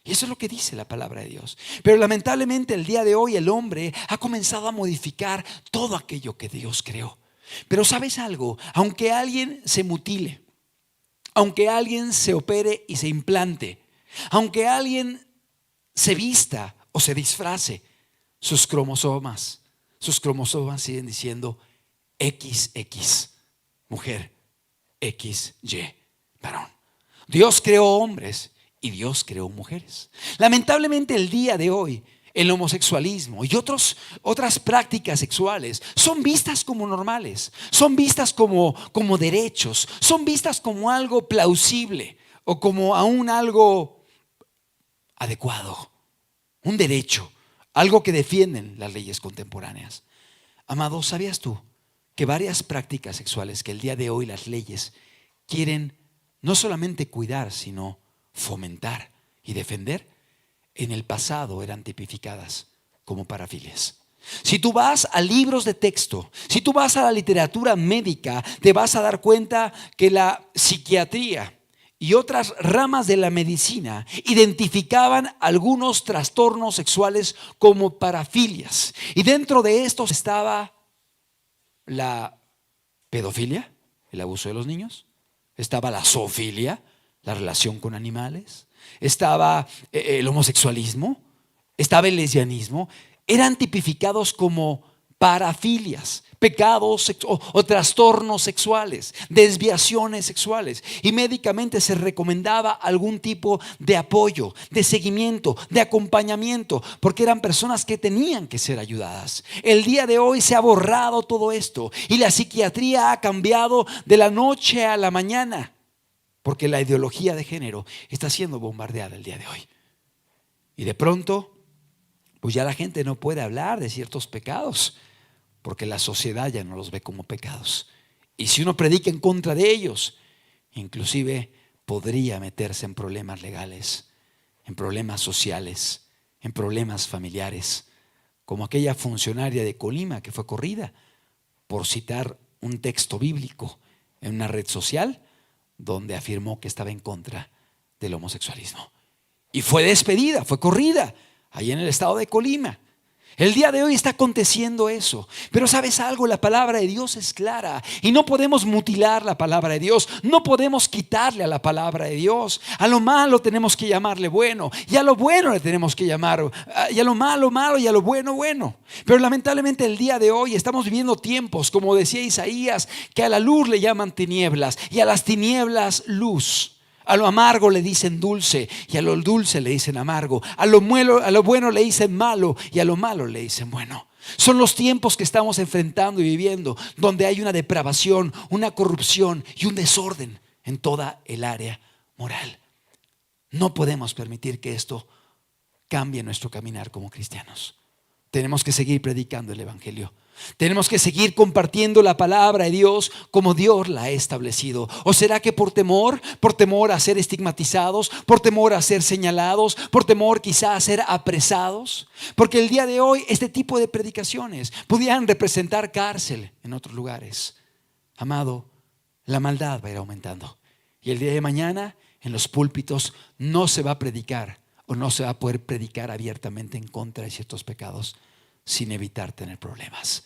Y eso es lo que dice la palabra de Dios. Pero lamentablemente el día de hoy el hombre ha comenzado a modificar todo aquello que Dios creó. Pero ¿sabes algo? Aunque alguien se mutile, aunque alguien se opere y se implante, aunque alguien se vista o se disfrace, sus cromosomas siguen diciendo XX, mujer, XY, varón. Dios creó hombres y Dios creó mujeres. Lamentablemente el día de hoy el homosexualismo y otras prácticas sexuales son vistas como normales, son vistas como derechos, son vistas como algo plausible o como aún algo adecuado, un derecho, algo que defienden las leyes contemporáneas. Amado, ¿sabías tú que varias prácticas sexuales que el día de hoy las leyes quieren no solamente cuidar, sino fomentar y defender, en el pasado eran tipificadas como parafilias? Si tú vas a libros de texto, si tú vas a la literatura médica, te vas a dar cuenta que la psiquiatría y otras ramas de la medicina identificaban algunos trastornos sexuales como parafilias. Y dentro de estos estaba la pedofilia, el abuso de los niños. Estaba la zoofilia, la relación con animales, estaba el homosexualismo, estaba el lesbianismo. Eran tipificados como parafilias, pecados o trastornos sexuales, desviaciones sexuales. Y médicamente se recomendaba algún tipo de apoyo, de seguimiento, de acompañamiento, porque eran personas que tenían que ser ayudadas. El día de hoy se ha borrado todo esto y la psiquiatría ha cambiado de la noche a la mañana, porque la ideología de género está siendo bombardeada el día de hoy. Y de pronto, pues ya la gente no puede hablar de ciertos pecados, porque la sociedad ya no los ve como pecados. Y si uno predica en contra de ellos, inclusive podría meterse en problemas legales, en problemas sociales, en problemas familiares, como aquella funcionaria de Colima que fue corrida por citar un texto bíblico en una red social donde afirmó que estaba en contra del homosexualismo. Y fue despedida, fue corrida, ahí en el estado de Colima. El día de hoy está aconteciendo eso. Pero ¿sabes algo? La palabra de Dios es clara y no podemos mutilar la palabra de Dios. No podemos quitarle a la palabra de Dios. A lo malo tenemos que llamarle bueno, y a lo bueno le tenemos que llamar, y a lo malo malo, y a lo bueno bueno. Pero lamentablemente el día de hoy estamos viviendo tiempos, como decía Isaías, que a la luz le llaman tinieblas y a las tinieblas luz. A lo amargo le dicen dulce y a lo dulce le dicen amargo. A lo bueno le dicen malo y a lo malo le dicen bueno. Son los tiempos que estamos enfrentando y viviendo, donde hay una depravación, una corrupción y un desorden en toda el área moral. No podemos permitir que esto cambie nuestro caminar como cristianos. Tenemos que seguir predicando el evangelio. Tenemos que seguir compartiendo la palabra de Dios como Dios la ha establecido. ¿O será que por temor a ser estigmatizados, por temor a ser señalados, por temor quizá a ser apresados? Porque el día de hoy este tipo de predicaciones pudieran representar cárcel en otros lugares. Amado, la maldad va a ir aumentando. Y el día de mañana en los púlpitos no se va a predicar, o no se va a poder predicar abiertamente en contra de ciertos pecados sin evitar tener problemas.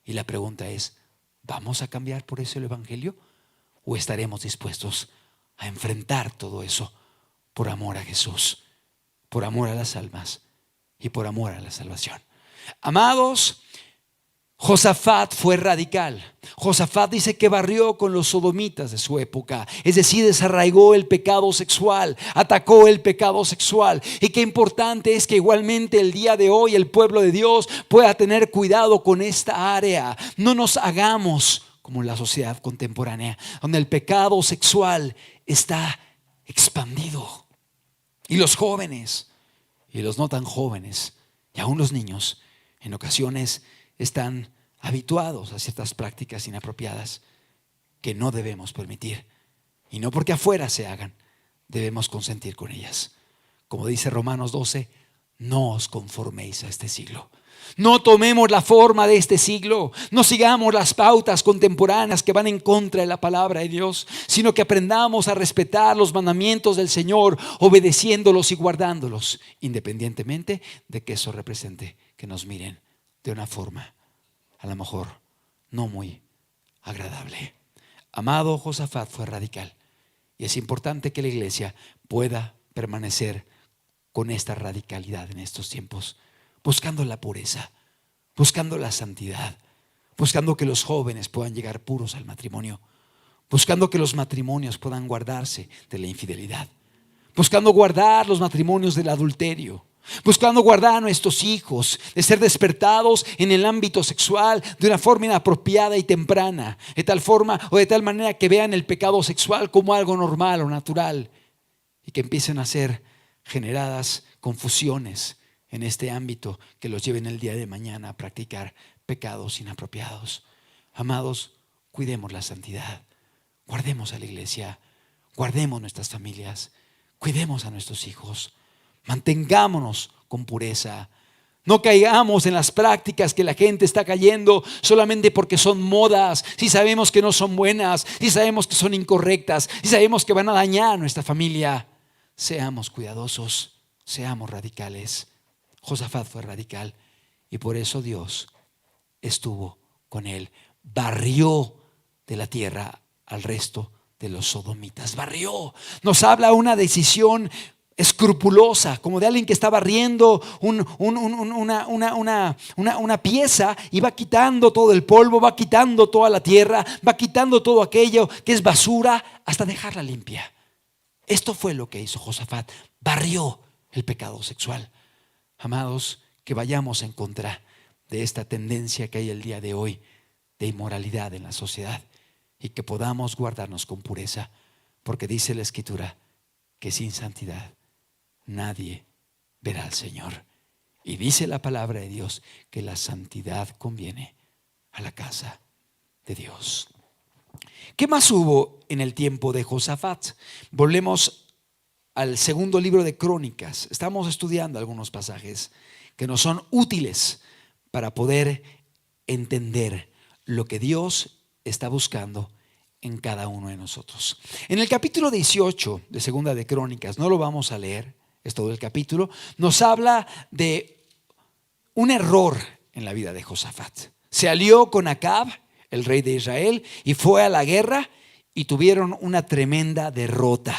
Y la pregunta es, ¿vamos a cambiar por eso el evangelio? ¿O estaremos dispuestos a enfrentar todo eso por amor a Jesús, por amor a las almas y por amor a la salvación? Amados, Josafat fue radical. Josafat dice que barrió con los sodomitas de su época, es decir, desarraigó el pecado sexual, atacó el pecado sexual. Y qué importante es que igualmente el día de hoy el pueblo de Dios pueda tener cuidado con esta área. No nos hagamos como la sociedad contemporánea, donde el pecado sexual está expandido. Y los jóvenes y los no tan jóvenes y aún los niños en ocasiones están habituados a ciertas prácticas inapropiadas que no debemos permitir. Y no porque afuera se hagan, debemos consentir con ellas. Como dice Romanos 12, no os conforméis a este siglo. No tomemos la forma de este siglo. No sigamos las pautas contemporáneas que van en contra de la palabra de Dios, sino que aprendamos a respetar los mandamientos del Señor, obedeciéndolos y guardándolos, independientemente de que eso represente que nos miren de una forma a lo mejor no muy agradable. Amado, Josafat fue radical y es importante que la iglesia pueda permanecer con esta radicalidad en estos tiempos, buscando la pureza, buscando la santidad, buscando que los jóvenes puedan llegar puros al matrimonio, buscando que los matrimonios puedan guardarse de la infidelidad, buscando guardar los matrimonios del adulterio, buscando guardar a nuestros hijos de ser despertados en el ámbito sexual de una forma inapropiada y temprana, de tal forma o de tal manera que vean el pecado sexual como algo normal o natural y que empiecen a ser generadas confusiones en este ámbito que los lleven el día de mañana a practicar pecados inapropiados. Amados, cuidemos la santidad, guardemos a la iglesia, guardemos nuestras familias, cuidemos a nuestros hijos. Mantengámonos con pureza. No caigamos en las prácticas que la gente está cayendo solamente porque son modas. Si sabemos que no son buenas, si sabemos que son incorrectas, si sabemos que van a dañar a nuestra familia, seamos cuidadosos, seamos radicales. Josafat fue radical y por eso Dios estuvo con él. Barrió de la tierra al resto de los sodomitas. Barrió. Nos habla una decisión escrupulosa, como de alguien que está barriendo una pieza y va quitando todo el polvo, va quitando toda la tierra, va quitando todo aquello que es basura hasta dejarla limpia. Esto fue lo que hizo Josafat. Barrió el pecado sexual. Amados, que vayamos en contra de esta tendencia que hay el día de hoy de inmoralidad en la sociedad y que podamos guardarnos con pureza, porque dice la Escritura que sin santidad nadie verá al Señor. Y dice la palabra de Dios que la santidad conviene a la casa de Dios. ¿Qué más hubo en el tiempo de Josafat? Volvemos al segundo libro de Crónicas. Estamos estudiando algunos pasajes que nos son útiles para poder entender lo que Dios está buscando en cada uno de nosotros. En el capítulo 18 de segunda de Crónicas, no lo vamos a leer, es todo el capítulo, nos habla de un error en la vida de Josafat. Se alió con Acab, el rey de Israel, y fue a la guerra y tuvieron una tremenda derrota.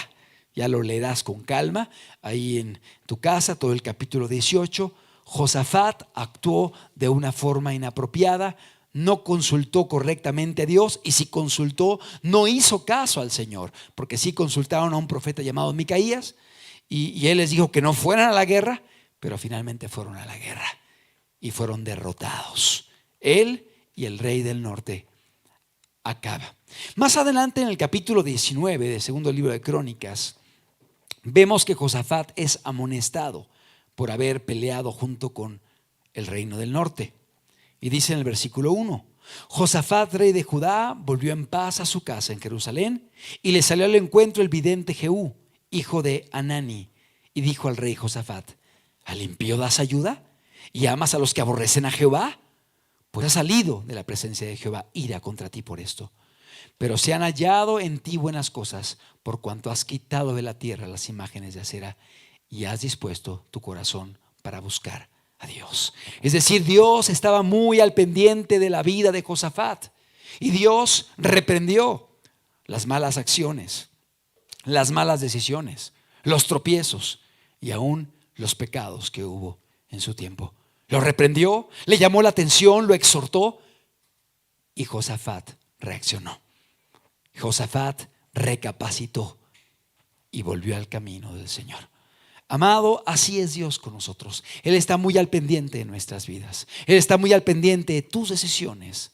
Ya lo leerás con calma ahí en tu casa, todo el capítulo 18. Josafat actuó de una forma inapropiada, no consultó correctamente a Dios, y si consultó, no hizo caso al Señor, porque sí consultaron a un profeta llamado Micaías, y él les dijo que no fueran a la guerra, pero finalmente fueron a la guerra y fueron derrotados, él y el rey del norte, Acab. Más adelante en el capítulo 19 del segundo libro de Crónicas, vemos que Josafat es amonestado por haber peleado junto con el reino del norte. Y dice en el versículo 1: Josafat, rey de Judá, volvió en paz a su casa en Jerusalén, y le salió al encuentro el vidente Jehú, hijo de Hanani, y dijo al rey Josafat: ¿al impío das ayuda y amas a los que aborrecen a Jehová? Pues ha salido de la presencia de Jehová ira contra ti por esto. Pero se han hallado en ti buenas cosas, por cuanto has quitado de la tierra las imágenes de acera y has dispuesto tu corazón para buscar a Dios. Es decir, Dios estaba muy al pendiente de la vida de Josafat, y Dios reprendió las malas acciones, las malas decisiones, los tropiezos y aún los pecados que hubo en su tiempo. Lo reprendió, le llamó la atención, lo exhortó, y Josafat reaccionó. Josafat recapacitó y volvió al camino del Señor. Amado, así es Dios con nosotros. Él está muy al pendiente de nuestras vidas. Él está muy al pendiente de tus decisiones,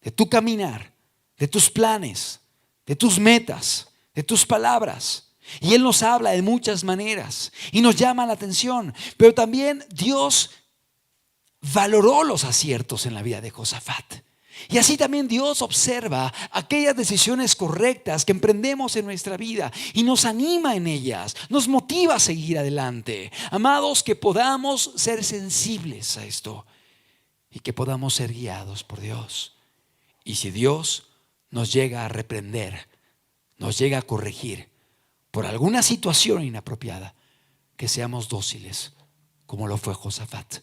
de tu caminar, de tus planes, de tus metas, de tus palabras. Y Él nos habla de muchas maneras y nos llama la atención. Pero también Dios valoró los aciertos en la vida de Josafat. Y así también Dios observa aquellas decisiones correctas que emprendemos en nuestra vida y nos anima en ellas, nos motiva a seguir adelante. Amados, que podamos ser sensibles a esto y que podamos ser guiados por Dios. Y si Dios nos llega a reprender, nos llega a corregir por alguna situación inapropiada, que seamos dóciles como lo fue Josafat,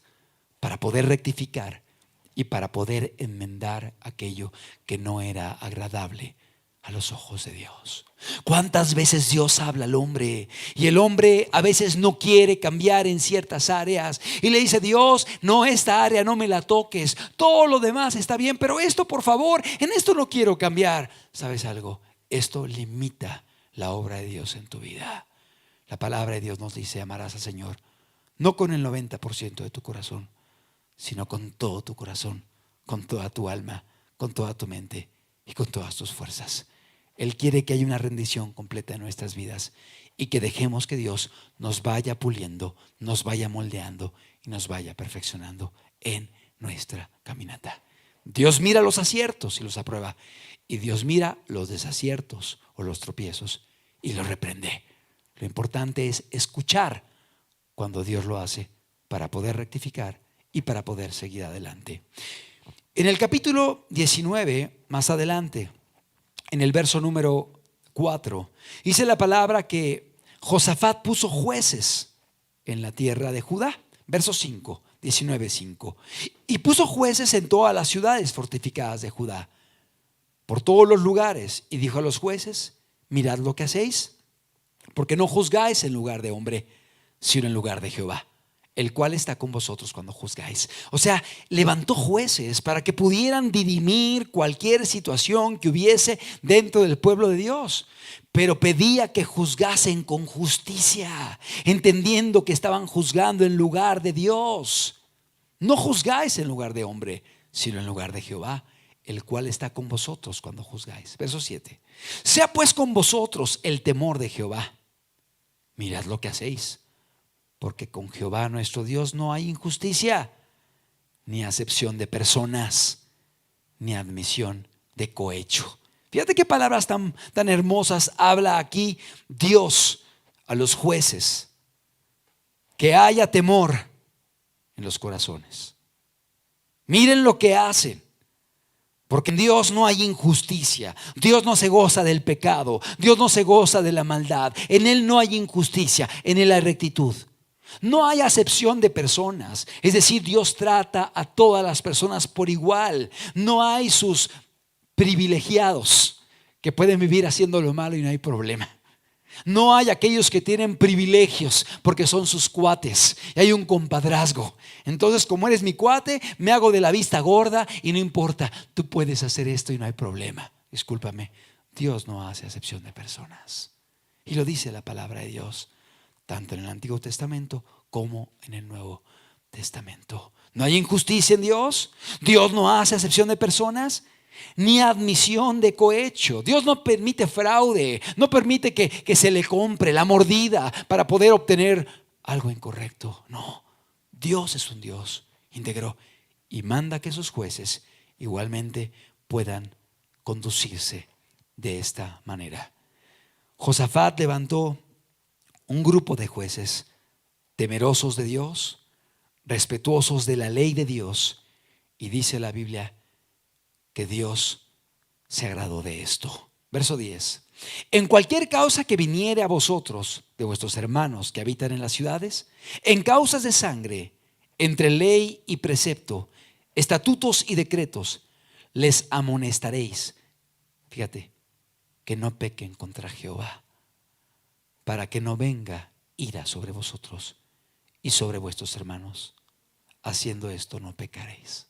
para poder rectificar y para poder enmendar aquello que no era agradable a los ojos de Dios. ¿Cuántas veces Dios habla al hombre y el hombre a veces no quiere cambiar en ciertas áreas y le dice: Dios, no, esta área no me la toques, todo lo demás está bien, pero esto, por favor, en esto no quiero cambiar? ¿Sabes algo? Esto limita la obra de Dios en tu vida. La palabra de Dios nos dice: amarás al Señor no con el 90% de tu corazón, sino con todo tu corazón, con toda tu alma, con toda tu mente y con todas tus fuerzas. Él quiere que haya una rendición completa en nuestras vidas y que dejemos que Dios nos vaya puliendo, nos vaya moldeando y nos vaya perfeccionando en nuestra caminata. Dios mira los aciertos y los aprueba, y Dios mira los desaciertos o los tropiezos y los reprende. Lo importante es escuchar cuando Dios lo hace, para poder rectificar y para poder seguir adelante. En el capítulo 19, más adelante, en el verso número 4, dice la palabra que Josafat puso jueces en la tierra de Judá. Verso 5, 19:5. Y puso jueces en todas las ciudades fortificadas de Judá, por todos los lugares, y dijo a los jueces: mirad lo que hacéis, porque no juzgáis en lugar de hombre, sino en lugar de Jehová, el cual está con vosotros cuando juzgáis. O sea, levantó jueces para que pudieran dirimir cualquier situación que hubiese dentro del pueblo de Dios, pero pedía que juzgasen con justicia, entendiendo que estaban juzgando en lugar de Dios. No juzgáis en lugar de hombre, sino en lugar de Jehová, el cual está con vosotros cuando juzgáis. Verso 7. Sea pues con vosotros el temor de Jehová. Mirad lo que hacéis, porque con Jehová nuestro Dios no hay injusticia, ni acepción de personas, ni admisión de cohecho. Fíjate qué palabras tan hermosas habla aquí Dios a los jueces. Que haya temor en los corazones. Miren lo que hacen. Porque en Dios no hay injusticia. Dios no se goza del pecado. Dios no se goza de la maldad. En Él no hay injusticia. En Él hay rectitud. No hay acepción de personas. Es decir, Dios trata a todas las personas por igual. No hay sus privilegiados que pueden vivir haciendo lo malo y no hay problema. No hay aquellos que tienen privilegios porque son sus cuates y hay un compadrazgo. Entonces, como eres mi cuate, me hago de la vista gorda y no importa, tú puedes hacer esto y no hay problema. Discúlpame, Dios no hace acepción de personas. Y lo dice la palabra de Dios, tanto en el Antiguo Testamento como en el Nuevo Testamento. No hay injusticia en Dios. Dios no hace acepción de personas, ni admisión de cohecho. Dios no permite fraude, no permite que se le compre la mordida para poder obtener algo incorrecto. No, Dios es un Dios íntegro y manda que sus jueces igualmente puedan conducirse de esta manera. Josafat levantó un grupo de jueces temerosos de Dios, respetuosos de la ley de Dios, y dice la Biblia que Dios se agradó de esto. Verso 10. En cualquier causa que viniere a vosotros de vuestros hermanos que habitan en las ciudades, en causas de sangre, entre ley y precepto, estatutos y decretos, les amonestaréis. Fíjate, que no pequen contra Jehová, para que no venga ira sobre vosotros y sobre vuestros hermanos. Haciendo esto no pecaréis.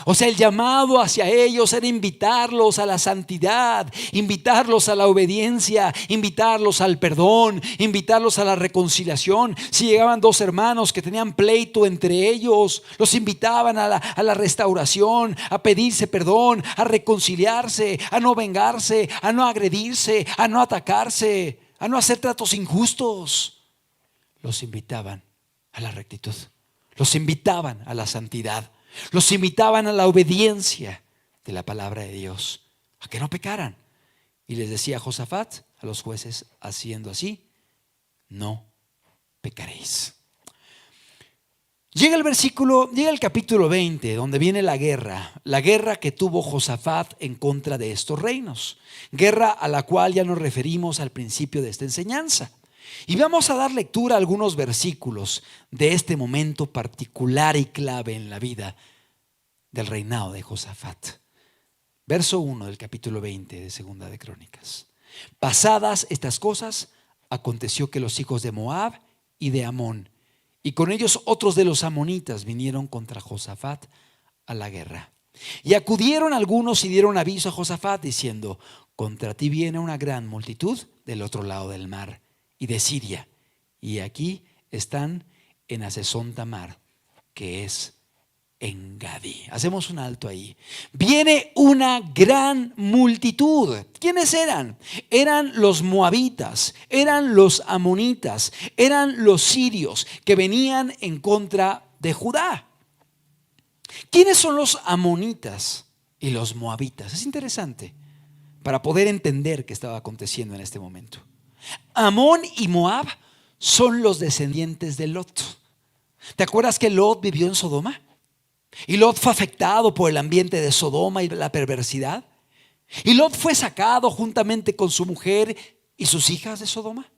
O sea, el llamado hacia ellos era invitarlos a la santidad, invitarlos a la obediencia, invitarlos al perdón, invitarlos a la reconciliación. Si llegaban dos hermanos que tenían pleito entre ellos, los invitaban a la restauración, a pedirse perdón, a reconciliarse, a no vengarse, a no agredirse, a no atacarse, a no hacer tratos injustos. Los invitaban a la rectitud, los invitaban a la santidad. Los invitaban a la obediencia de la palabra de Dios, a que no pecaran. Y les decía Josafat a los jueces, haciendo así, no pecaréis. Llega el capítulo 20, donde viene la guerra que tuvo Josafat en contra de estos reinos. Guerra a la cual ya nos referimos al principio de esta enseñanza. Y vamos a dar lectura a algunos versículos de este momento particular y clave en la vida del reinado de Josafat. Verso 1 del capítulo 20 de Segunda de Crónicas. Pasadas estas cosas, aconteció que los hijos de Moab y de Amón, y con ellos otros de los amonitas, vinieron contra Josafat a la guerra. Y acudieron algunos y dieron aviso a Josafat, diciendo: contra ti viene una gran multitud del otro lado del mar y de Siria, y aquí están en Hazezón Tamar, que es en Gadí. Hacemos un alto ahí. Viene una gran multitud. ¿Quiénes eran? Eran los moabitas, eran los amonitas, eran los sirios que venían en contra de Judá. ¿Quiénes son los amonitas y los moabitas? Es interesante para poder entender qué estaba aconteciendo en este momento. Amón y Moab son los descendientes de Lot. ¿Te acuerdas que Lot vivió en Sodoma? Y Lot fue afectado por el ambiente de Sodoma y la perversidad. Y Lot fue sacado juntamente con su mujer y sus hijas de Sodoma.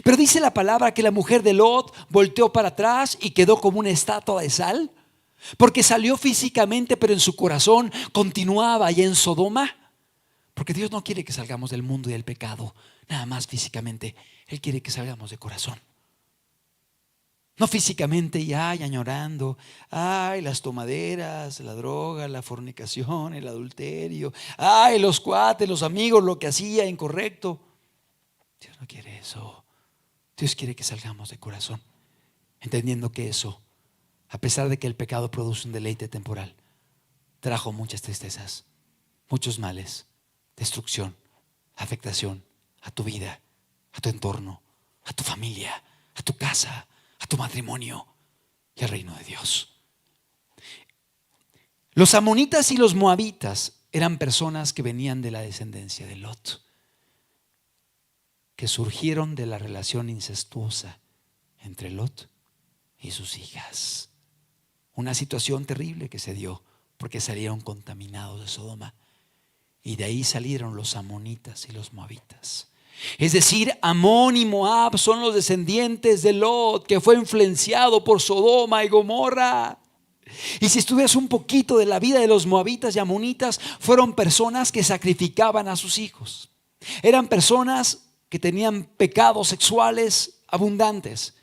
Pero dice la palabra que la mujer de Lot volteó para atrás y quedó como una estatua de sal, porque salió físicamente, pero en su corazón continuaba allá en Sodoma. Porque Dios no quiere que salgamos del mundo y del pecado nada más físicamente. Él quiere que salgamos de corazón. No físicamente y añorando, las tomaderas, la droga, la fornicación, el adulterio, los cuates, los amigos, lo que hacía incorrecto. Dios no quiere eso. Dios quiere que salgamos de corazón, entendiendo que eso, a pesar de que el pecado produce un deleite temporal, trajo muchas tristezas, muchos males, destrucción, afectación a tu vida, a tu entorno, a tu familia, a tu casa, a tu matrimonio y al reino de Dios. Los amonitas y los moabitas eran personas que venían de la descendencia de Lot, que surgieron de la relación incestuosa entre Lot y sus hijas. Una situación terrible que se dio porque salieron contaminados de Sodoma, y de ahí salieron los amonitas y los moabitas. Es decir, Amón y Moab son los descendientes de Lot, que fue influenciado por Sodoma y Gomorra. Y si estudias un poquito de la vida de los moabitas y amonitas, fueron personas que sacrificaban a sus hijos. Eran personas que tenían pecados sexuales abundantes.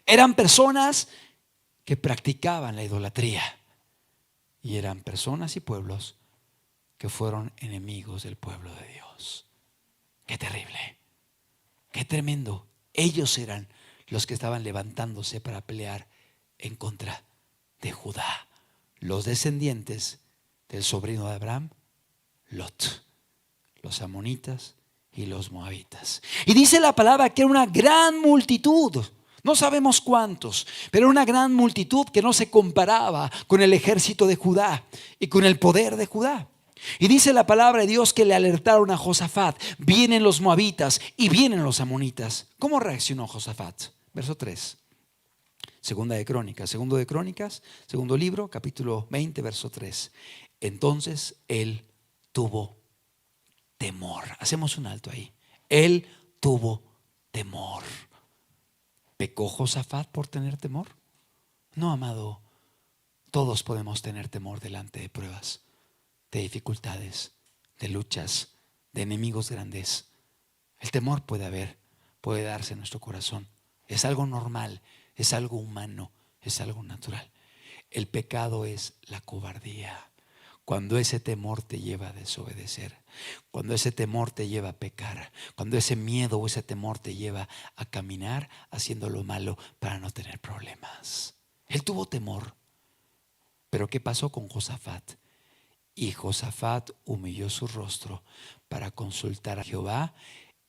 Eran personas que practicaban la idolatría. Y eran personas y pueblos que fueron enemigos del pueblo de Dios. Qué terrible, qué tremendo. Ellos eran los que estaban levantándose para pelear en contra de Judá, los descendientes del sobrino de Abraham, Lot, los amonitas y los moabitas. Y dice la palabra que era una gran multitud. No sabemos cuántos, pero una gran multitud que no se comparaba con el ejército de Judá y con el poder de Judá. Y dice la palabra de Dios que le alertaron a Josafat: vienen los moabitas y vienen los amonitas. ¿Cómo reaccionó Josafat? Verso 3. Segundo de Crónicas, segundo libro, capítulo 20, verso 3. Entonces él tuvo temor. Hacemos un alto ahí. Él tuvo temor. ¿Pecó Josafat por tener temor? No, amado. Todos podemos tener temor delante de pruebas, de dificultades, de luchas, de enemigos grandes. El temor puede darse en nuestro corazón. Es algo normal, es algo humano, es algo natural. El pecado es la cobardía. Cuando ese temor te lleva a desobedecer, cuando ese temor te lleva a pecar, cuando ese miedo o ese temor te lleva a caminar haciendo lo malo para no tener problemas. Él tuvo temor. Pero ¿qué pasó con Josafat? Y Josafat humilló su rostro para consultar a Jehová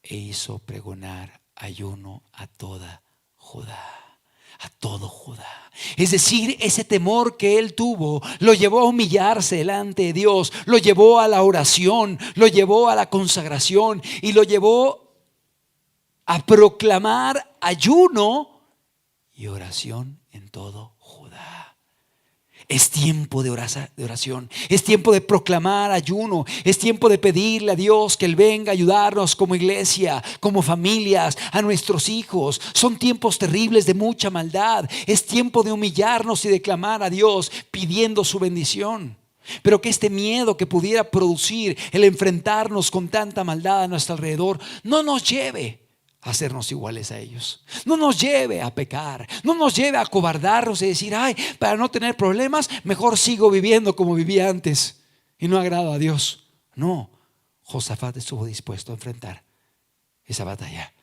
e hizo pregonar ayuno a toda Judá. A todo Judá. Es decir, ese temor que él tuvo lo llevó a humillarse delante de Dios, lo llevó a la oración, lo llevó a la consagración y lo llevó a proclamar ayuno y oración en todo Judá. Es tiempo de oración, es tiempo de proclamar ayuno, es tiempo de pedirle a Dios que Él venga a ayudarnos como iglesia, como familias, a nuestros hijos. Son tiempos terribles de mucha maldad. Es tiempo de humillarnos y de clamar a Dios pidiendo su bendición. Pero que este miedo que pudiera producir el enfrentarnos con tanta maldad a nuestro alrededor no nos lleve a hacernos iguales a ellos, no nos lleve a pecar, no nos lleve a acobardarnos y decir: para no tener problemas mejor sigo viviendo como vivía antes y no agrado a Dios. No, Josafat estuvo dispuesto a enfrentar esa batalla,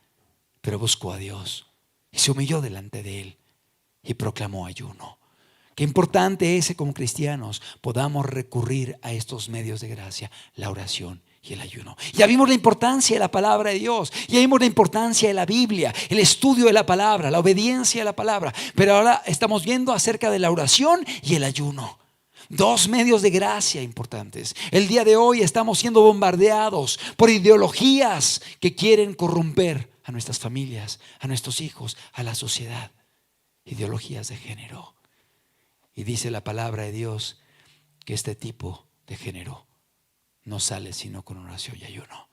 pero buscó a Dios y se humilló delante de Él y proclamó ayuno. Qué importante es que como cristianos podamos recurrir a estos medios de gracia, la oración y el ayuno. Ya vimos la importancia de la palabra de Dios, ya vimos la importancia de la Biblia, el estudio de la palabra, la obediencia a la palabra, pero ahora estamos viendo acerca de la oración y el ayuno. Dos medios de gracia importantes. El día de hoy estamos siendo bombardeados por ideologías que quieren corromper a nuestras familias, a nuestros hijos, a la sociedad. Ideologías de género. Y dice la palabra de Dios que este tipo de género no sale sino con oración y ayuno.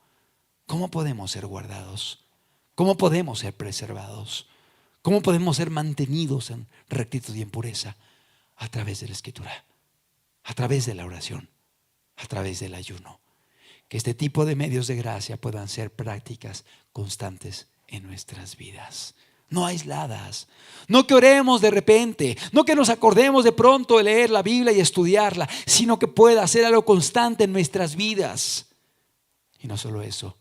¿Cómo podemos ser guardados? ¿Cómo podemos ser preservados? ¿Cómo podemos ser mantenidos en rectitud y en pureza? A través de la Escritura, a través de la oración, a través del ayuno. que este tipo de medios de gracia puedan ser prácticas constantes en nuestras vidas. No aisladas, no que oremos de repente, no que nos acordemos de pronto de leer la Biblia y estudiarla, sino que pueda ser algo constante en nuestras vidas. Y no solo eso,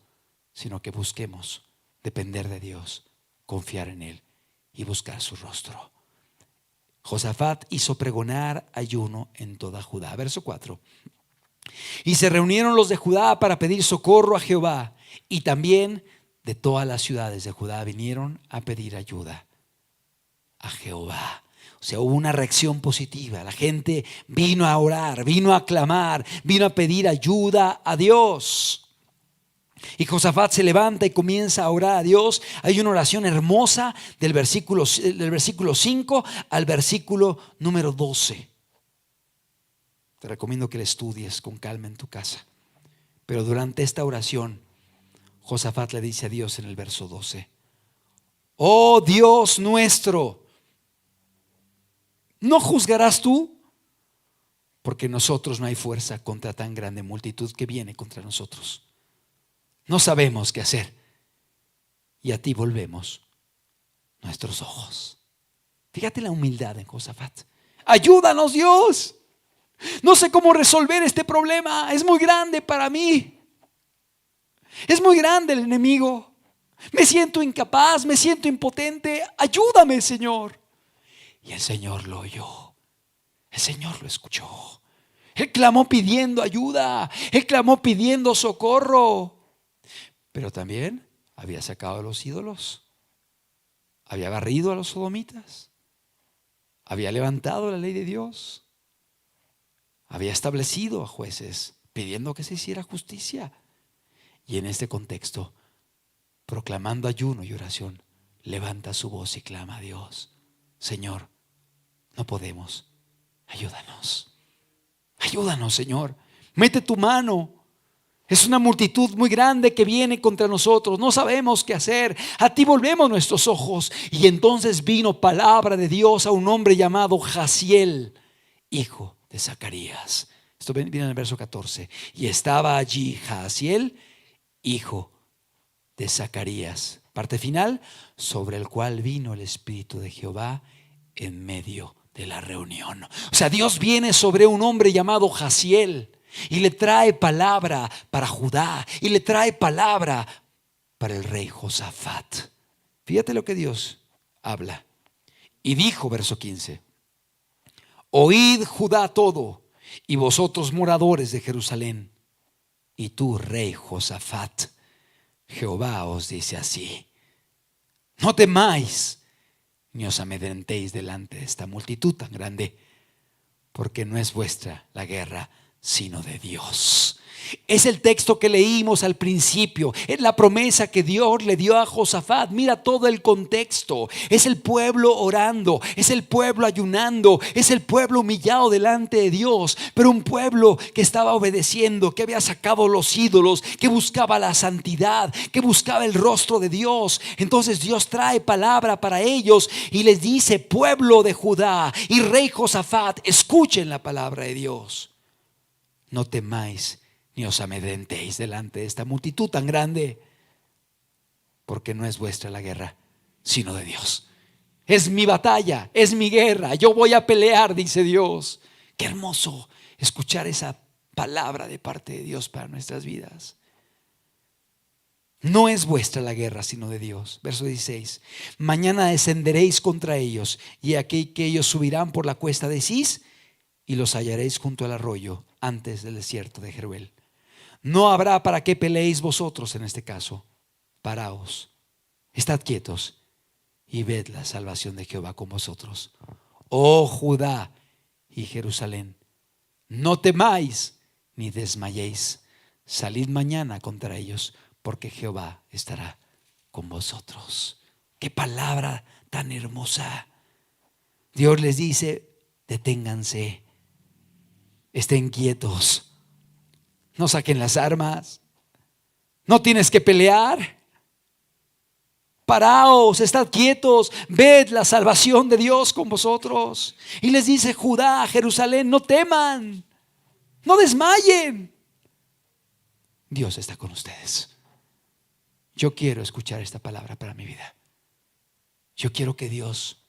sino que busquemos depender de Dios, confiar en Él y buscar su rostro. Josafat hizo pregonar ayuno en toda Judá. Verso 4. Y se reunieron los de Judá para pedir socorro a Jehová, y también de todas las ciudades de Judá vinieron a pedir ayuda a Jehová. O sea, hubo una reacción positiva. La gente vino a orar, vino a clamar, vino a pedir ayuda a Dios. Y Josafat se levanta y comienza a orar a Dios. Hay una oración hermosa del versículo 5 al versículo número 12. Te recomiendo que la estudies con calma en tu casa. Pero durante esta oración, Josafat le dice a Dios en el verso 12: oh Dios nuestro, ¿no juzgarás tú? Porque en nosotros no hay fuerza contra tan grande multitud que viene contra nosotros. No sabemos qué hacer, y a ti volvemos nuestros ojos. Fíjate la humildad en Josafat. Ayúdanos, Dios. No sé cómo resolver este problema. Es muy grande para mí. Es muy grande el enemigo. Me siento incapaz, me siento impotente. Ayúdame, Señor. Y el Señor lo oyó. El Señor lo escuchó. Él clamó pidiendo ayuda. Él clamó pidiendo socorro. Pero también había sacado a los ídolos. Había barrido a los sodomitas. Había levantado la ley de Dios. Había establecido a jueces pidiendo que se hiciera justicia. Y en este contexto, proclamando ayuno y oración, levanta su voz y clama a Dios: Señor, no podemos, ayúdanos. Ayúdanos, Señor. Mete tu mano. Es una multitud muy grande que viene contra nosotros. No sabemos qué hacer. A ti volvemos nuestros ojos. Y entonces vino palabra de Dios a un hombre llamado Jaziel, hijo de Zacarías. Esto viene en el verso 14. Y estaba allí Jaziel, hijo de Zacarías, parte final, sobre el cual vino el Espíritu de Jehová en medio de la reunión. O sea, Dios viene sobre un hombre llamado Jaziel y le trae palabra para Judá y le trae palabra para el rey Josafat. Fíjate lo que Dios habla. Y dijo, verso 15: oíd Judá todo, y vosotros moradores de Jerusalén, y tú, rey Josafat, Jehová os dice así: no temáis ni os amedrentéis delante de esta multitud tan grande, porque no es vuestra la guerra, sino de Dios. Es el texto que leímos al principio. Es la promesa que Dios le dio a Josafat. Mira todo el contexto. Es el pueblo orando, es el pueblo ayunando, es el pueblo humillado delante de Dios, pero un pueblo que estaba obedeciendo, que había sacado los ídolos, que buscaba la santidad, que buscaba el rostro de Dios. Entonces Dios trae palabra para ellos y les dice: pueblo de Judá y rey Josafat, escuchen la palabra de Dios. No temáis ni os amedrentéis delante de esta multitud tan grande, porque no es vuestra la guerra, sino de Dios. Es mi batalla, es mi guerra, yo voy a pelear, dice Dios. Qué hermoso escuchar esa palabra de parte de Dios para nuestras vidas. No es vuestra la guerra, sino de Dios. Verso 16: mañana descenderéis contra ellos, y aquí que ellos subirán por la cuesta de Cis, y los hallaréis junto al arroyo, antes del desierto de Jeruel. No habrá para qué peleéis vosotros en este caso. Paraos, estad quietos y ved la salvación de Jehová con vosotros. Oh Judá y Jerusalén, no temáis ni desmayéis. Salid mañana contra ellos, porque Jehová estará con vosotros. Qué palabra tan hermosa. Dios les dice: deténganse, estén quietos, no saquen las armas, no tienes que pelear. Paraos, estad quietos, ved la salvación de Dios con vosotros. Y les dice: Judá, Jerusalén, no teman, no desmayen. Dios está con ustedes. Yo quiero escuchar esta palabra para mi vida. Yo quiero que Dios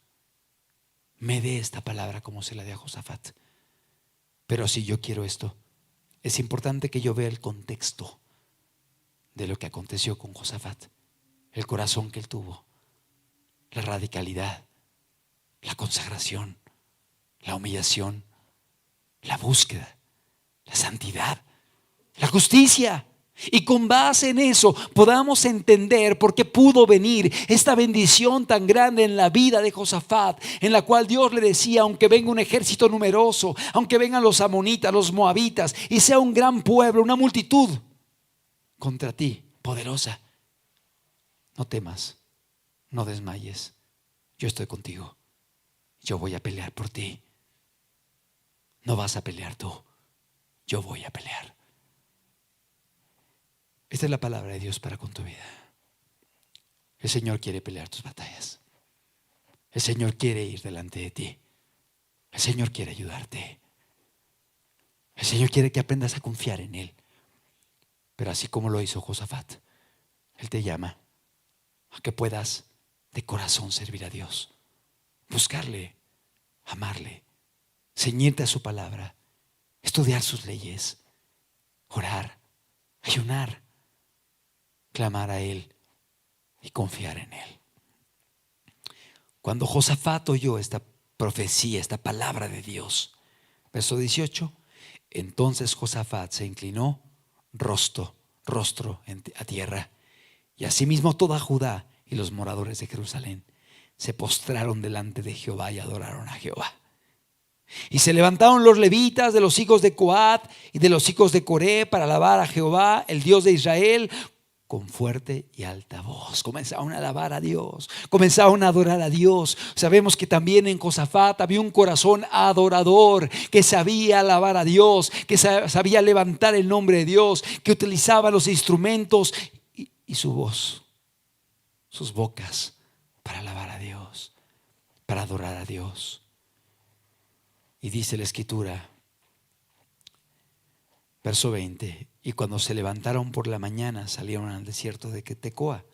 me dé esta palabra como se la dio a Josafat. Pero si yo quiero esto, es importante que yo vea el contexto de lo que aconteció con Josafat, el corazón que él tuvo, la radicalidad, la consagración, la humillación, la búsqueda, la santidad, la justicia. Y con base en eso podamos entender por qué pudo venir esta bendición tan grande en la vida de Josafat, en la cual Dios le decía: aunque venga un ejército numeroso, aunque vengan los amonitas, los moabitas, y sea un gran pueblo, una multitud contra ti, poderosa, no temas, no desmayes, yo estoy contigo, yo voy a pelear por ti. No vas a pelear tú, yo voy a pelear. Esta es la palabra de Dios para con tu vida. El Señor quiere pelear tus batallas. El Señor quiere ir delante de ti. El Señor quiere ayudarte. El Señor quiere que aprendas a confiar en Él. Pero así como lo hizo Josafat, Él te llama a que puedas de corazón servir a Dios, buscarle, amarle, ceñirte a su palabra, estudiar sus leyes, orar, ayunar, clamar a Él y confiar en Él. Cuando Josafat oyó esta profecía, esta palabra de Dios, verso 18, entonces Josafat se inclinó rostro a tierra, y asimismo toda Judá y los moradores de Jerusalén se postraron delante de Jehová y adoraron a Jehová. Y se levantaron los levitas de los hijos de Coat y de los hijos de Coré para alabar a Jehová, el Dios de Israel, con fuerte y alta voz. Comenzaron a alabar a Dios, comenzaron a adorar a Dios. Sabemos que también en Josafat había un corazón adorador, que sabía alabar a Dios, que sabía levantar el nombre de Dios, que utilizaba los instrumentos y su voz, sus bocas, para alabar a Dios, para adorar a Dios. Y dice la Escritura, verso 20: y cuando se levantaron por la mañana, salieron al desierto de Tecoa.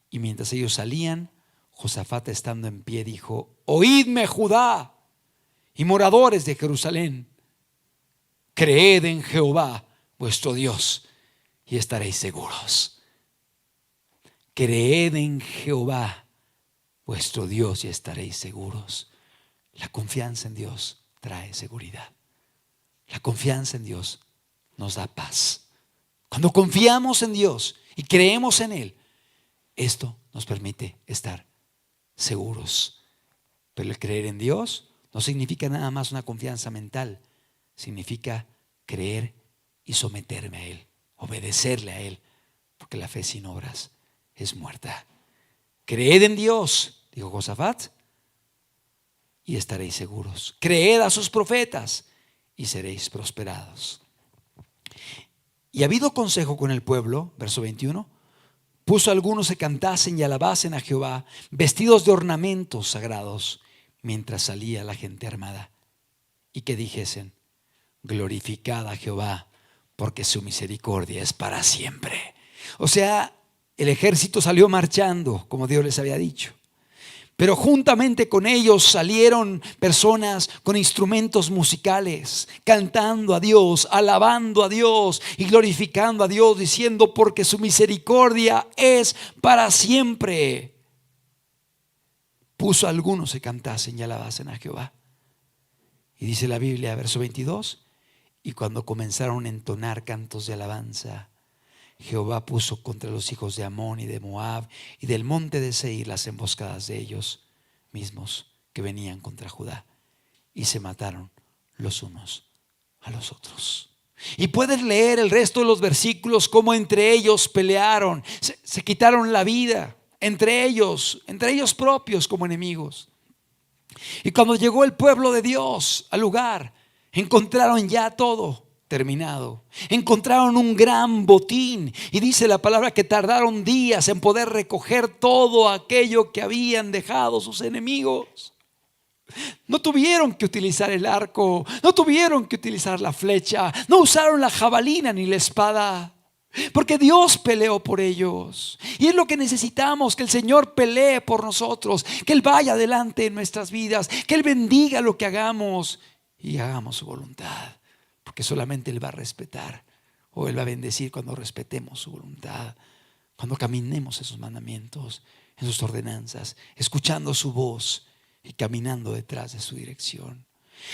Y mientras ellos salían, Josafat, estando en pie, dijo: oídme, Judá y moradores de Jerusalén, creed en Jehová vuestro Dios y estaréis seguros. Creed en Jehová vuestro Dios y estaréis seguros. La confianza en Dios trae seguridad. La confianza en Dios nos da paz. Cuando confiamos en Dios y creemos en Él, esto nos permite estar seguros. Pero el creer en Dios no significa nada más una confianza mental. Significa creer y someterme a Él, obedecerle a Él, porque la fe sin obras es muerta. Creed en Dios, dijo Josafat, y estaréis seguros. Creed a sus profetas y seréis prosperados. Y habido consejo con el pueblo, verso 21, puso a algunos que cantasen y alabasen a Jehová, vestidos de ornamentos sagrados, mientras salía la gente armada, y que dijesen: glorificad a Jehová, porque su misericordia es para siempre. O sea, el ejército salió marchando como Dios les había dicho, pero juntamente con ellos salieron personas con instrumentos musicales, cantando a Dios, alabando a Dios y glorificando a Dios, diciendo: porque su misericordia es para siempre. Puso a algunos que cantasen y alabasen a Jehová. Y dice la Biblia, verso 22, y cuando comenzaron a entonar cantos de alabanza, Jehová puso contra los hijos de Amón y de Moab y del monte de Seir las emboscadas de ellos mismos que venían contra Judá, y se mataron los unos a los otros. Y puedes leer el resto de los versículos, cómo entre ellos pelearon, se quitaron la vida entre ellos propios como enemigos. Y cuando llegó el pueblo de Dios al lugar, encontraron ya todo terminado. Encontraron un gran botín, y dice la palabra que tardaron días en poder recoger todo aquello que habían dejado sus enemigos. No tuvieron que utilizar el arco, no tuvieron que utilizar la flecha, no usaron la jabalina ni la espada. Porque Dios peleó por ellos. Y es lo que necesitamos, que el Señor pelee por nosotros, que Él vaya adelante en nuestras vidas, que Él bendiga lo que hagamos y hagamos su voluntad. Porque solamente Él va a respetar, o Él va a bendecir cuando respetemos su voluntad, cuando caminemos en sus mandamientos, en sus ordenanzas, escuchando su voz y caminando detrás de su dirección.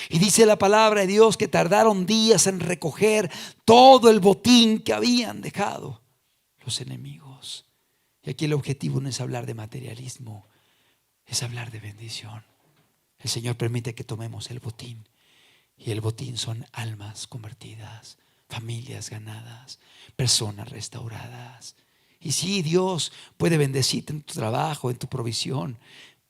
Y dice la palabra de Dios que tardaron días en recoger todo el botín que habían dejado los enemigos. Y aquí el objetivo no es hablar de materialismo, es hablar de bendición. El Señor permite que tomemos el botín, y el botín son almas convertidas, familias ganadas, personas restauradas. Y sí, Dios puede bendecirte en tu trabajo, en tu provisión,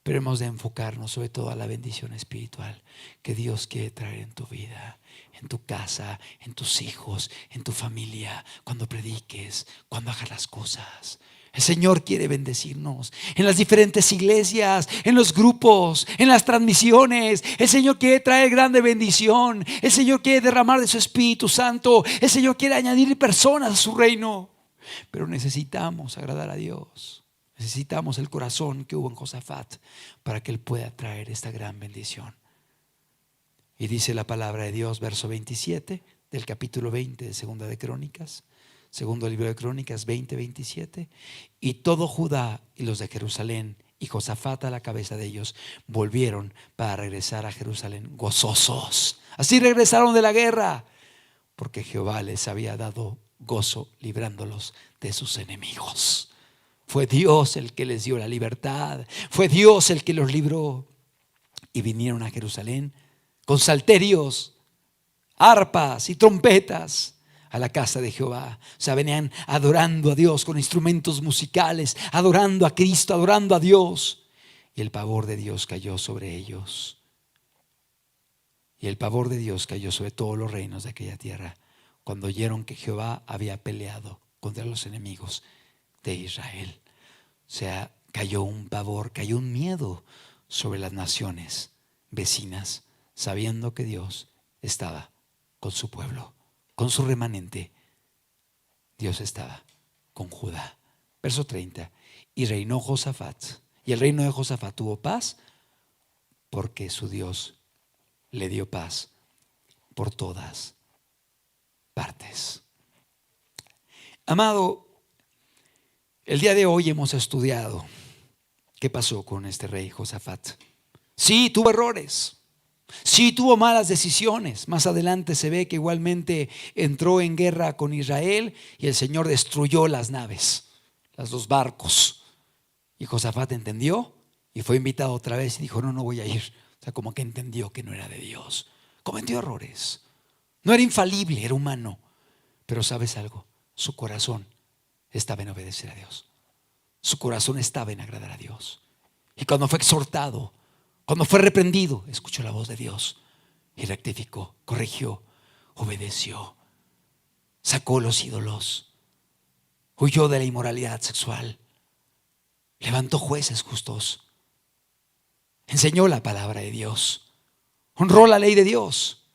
pero hemos de enfocarnos sobre todo a la bendición espiritual que Dios quiere traer en tu vida, en tu casa, en tus hijos, en tu familia, cuando prediques, cuando hagas las cosas. El Señor quiere bendecirnos en las diferentes iglesias, en los grupos, en las transmisiones. El Señor quiere traer grande bendición. El Señor quiere derramar de su Espíritu Santo. El Señor quiere añadir personas a su reino. Pero necesitamos agradar a Dios. Necesitamos el corazón que hubo en Josafat para que Él pueda traer esta gran bendición. Y dice la palabra de Dios, verso 27 del capítulo 20 de Segunda de Crónicas, segundo libro de Crónicas 20-27. Y todo Judá y los de Jerusalén y Josafat a la cabeza de ellos volvieron para regresar a Jerusalén gozosos. Así regresaron de la guerra, porque Jehová les había dado gozo librándolos de sus enemigos. Fue Dios el que les dio la libertad. Fue Dios el que los libró. Y vinieron a Jerusalén con salterios, arpas y trompetas a la casa de Jehová. O sea, venían adorando a Dios con instrumentos musicales, adorando a Cristo, adorando a Dios. Y el pavor de Dios cayó sobre ellos. Y el pavor de Dios cayó sobre todos los reinos de aquella tierra, cuando oyeron que Jehová había peleado contra los enemigos de Israel. O sea, cayó un pavor, cayó un miedo sobre las naciones vecinas, sabiendo que Dios estaba con su pueblo, con su remanente. Dios estaba con Judá. Verso 30. Y reinó Josafat. Y el reino de Josafat tuvo paz, porque su Dios le dio paz por todas partes. Amado, el día de hoy hemos estudiado qué pasó con este rey Josafat. Sí, tuvo errores. Sí, tuvo malas decisiones. Más adelante se ve que igualmente entró en guerra con Israel y el Señor destruyó las naves, los dos barcos. Y Josafat entendió y fue invitado otra vez y dijo: no voy a ir. O sea, como que entendió que no era de Dios. Cometió errores. No era infalible, era humano. Pero ¿sabes algo? Su corazón estaba en obedecer a Dios. Su corazón estaba en agradar a Dios. Y cuando fue exhortado, cuando fue reprendido, escuchó la voz de Dios y rectificó, corrigió, obedeció, sacó los ídolos, huyó de la inmoralidad sexual, levantó jueces justos, enseñó la palabra de Dios, honró la ley de Dios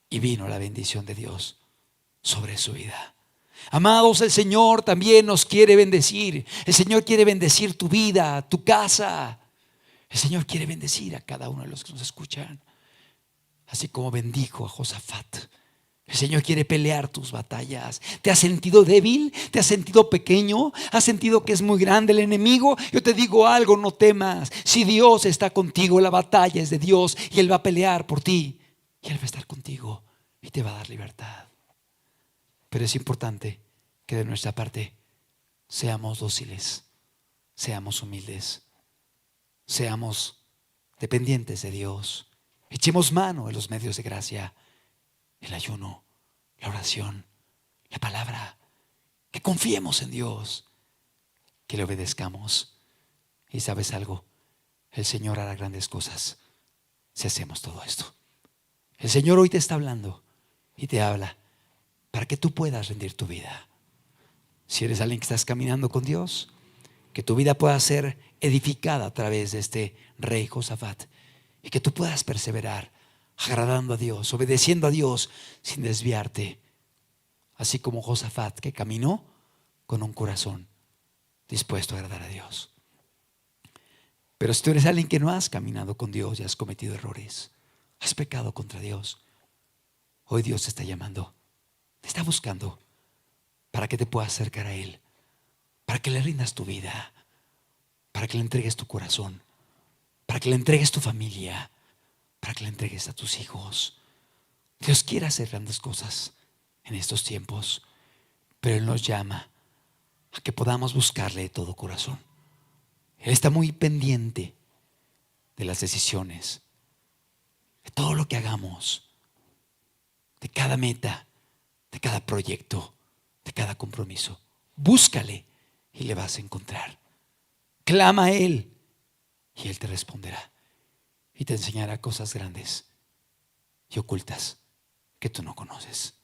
y vino la bendición de Dios sobre su vida. Amados, el Señor también nos quiere bendecir. El Señor quiere bendecir tu vida, tu casa. El Señor quiere bendecir a cada uno de los que nos escuchan, así como bendijo a Josafat. El Señor quiere pelear tus batallas. ¿Te has sentido débil? ¿Te has sentido pequeño? ¿Has sentido que es muy grande el enemigo? Yo te digo algo, no temas. Si Dios está contigo, la batalla es de Dios y Él va a pelear por ti. Y Él va a estar contigo y te va a dar libertad. Pero es importante que de nuestra parte seamos dóciles, seamos humildes, seamos dependientes de Dios. Echemos mano de los medios de gracia, el ayuno, la oración, la palabra. Que confiemos en Dios, que le obedezcamos. Y ¿sabes algo? El Señor hará grandes cosas si hacemos todo esto. El Señor hoy te está hablando y te habla para que tú puedas rendir tu vida. Si eres alguien que estás caminando con Dios, que tu vida pueda ser edificada a través de este rey Josafat y que tú puedas perseverar agradando a Dios, obedeciendo a Dios sin desviarte así como Josafat, que caminó con un corazón dispuesto a agradar a Dios. Pero si tú eres alguien que no has caminado con Dios y has cometido errores, has pecado contra Dios, hoy Dios te está llamando, te está buscando para que te puedas acercar a Él, para que le rindas tu vida, para que le entregues tu corazón, para que le entregues tu familia, para que le entregues a tus hijos. Dios quiere hacer grandes cosas en estos tiempos, pero Él nos llama a que podamos buscarle de todo corazón. Él está muy pendiente de las decisiones, de todo lo que hagamos, de cada meta, de cada proyecto, de cada compromiso. Búscale y le vas a encontrar. Clama a Él y Él te responderá y te enseñará cosas grandes y ocultas que tú no conoces.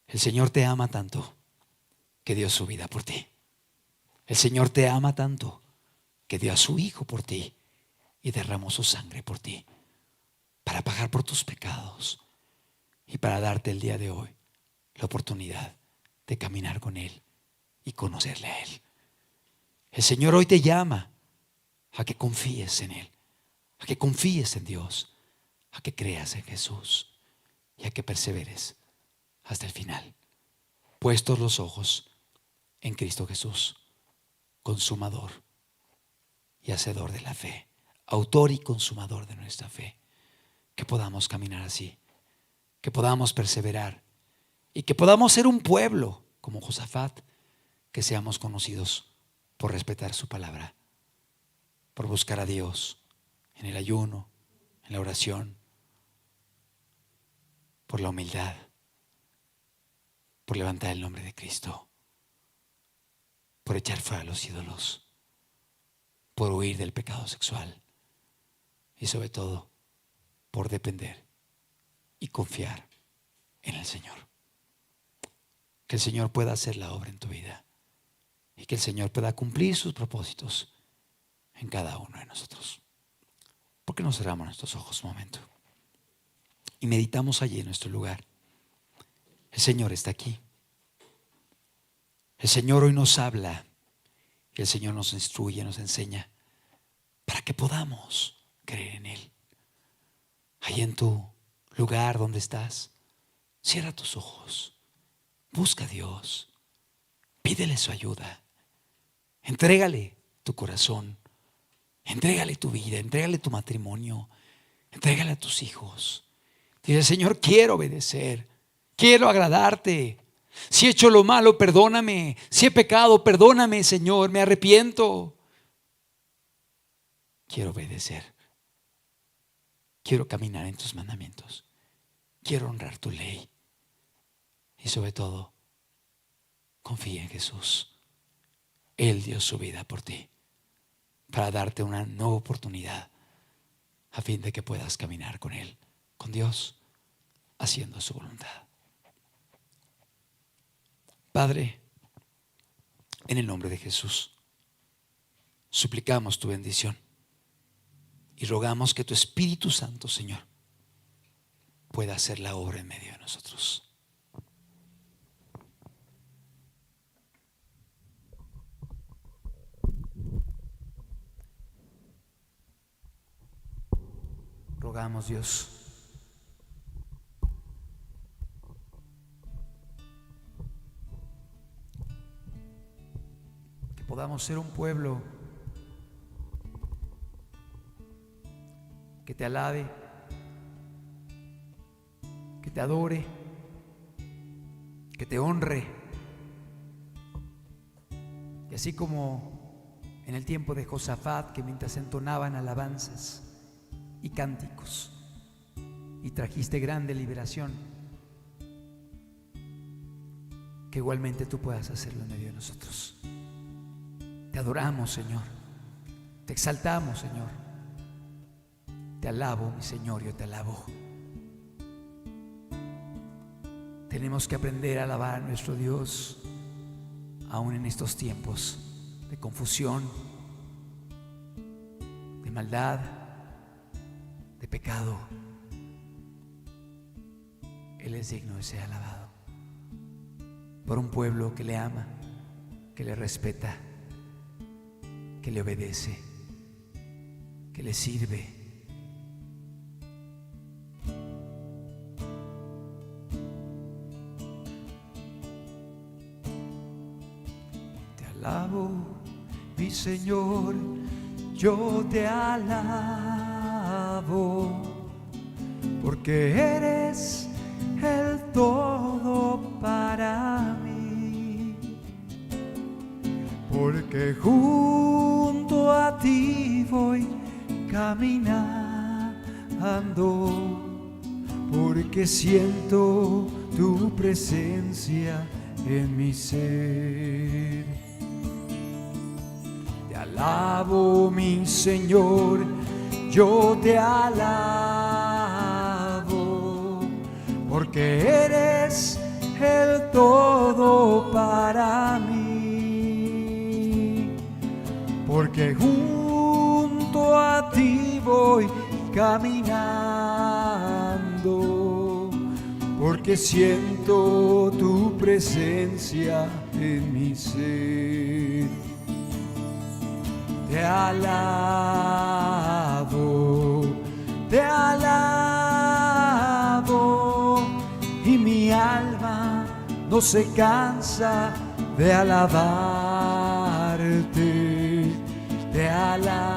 El Señor te ama tanto que dio su vida por ti. El Señor te ama tanto que dio a su Hijo por ti y derramó su sangre por ti para pagar por tus pecados y para darte el día de hoy la oportunidad de caminar con Él y conocerle a Él. El Señor hoy te llama a que confíes en Él, a que confíes en Dios, a que creas en Jesús y a que perseveres hasta el final, puestos los ojos en Cristo Jesús, consumador y hacedor de la fe, autor y consumador de nuestra fe. Que podamos caminar así, que podamos perseverar y que podamos ser un pueblo como Josafat, que seamos conocidos por respetar su palabra, por buscar a Dios en el ayuno, en la oración, por la humildad, por levantar el nombre de Cristo, por echar fuera los ídolos, por huir del pecado sexual y sobre todo por depender y confiar en el Señor. Que el Señor pueda hacer la obra en tu vida y que el Señor pueda cumplir sus propósitos en cada uno de nosotros. ¿Por qué no cerramos nuestros ojos un momento y meditamos allí en nuestro lugar? El Señor está aquí. El Señor hoy nos habla y el Señor nos instruye, nos enseña para que podamos creer en Él. Allí en tu lugar donde estás, cierra tus ojos, busca a Dios, pídele su ayuda, entrégale tu corazón, entrégale tu vida, entrégale tu matrimonio, entrégale a tus hijos. Dile: Señor, quiero obedecer, quiero agradarte. Si he hecho lo malo, perdóname. Si he pecado, perdóname, Señor, me arrepiento. Quiero obedecer. Quiero caminar en tus mandamientos. Quiero honrar tu ley. Y sobre todo, confía en Jesús. Él dio su vida por ti para darte una nueva oportunidad a fin de que puedas caminar con Él, con Dios, haciendo su voluntad. Padre, en el nombre de Jesús, suplicamos tu bendición y rogamos que tu Espíritu Santo, Señor, pueda hacer la obra en medio de nosotros. Rogamos, Dios, que podamos ser un pueblo que te alabe, que te adore, que te honre. Y así como en el tiempo de Josafat, que mientras entonaban alabanzas y cánticos y trajiste grande liberación, que igualmente tú puedas hacerlo en medio de nosotros. Te adoramos, Señor, te exaltamos, Señor, te alabo, mi Señor, yo te alabo. Tenemos que aprender a alabar a nuestro Dios aún en estos tiempos de confusión, de maldad, de pecado. Él es digno de ser alabado. por un pueblo que le ama, que le respeta, que le obedece, que le sirve. Te alabo, mi Señor, yo te alabo, porque eres el todo para mí, porque junto a ti voy caminando, porque siento tu presencia en mi ser. Te alabo, mi Señor, yo te alabo, porque eres el todo para mí, porque junto a ti voy caminando, porque siento tu presencia en mi ser. Te alabo, te alabo, y mi alma no se cansa de alabarte. Te alabo,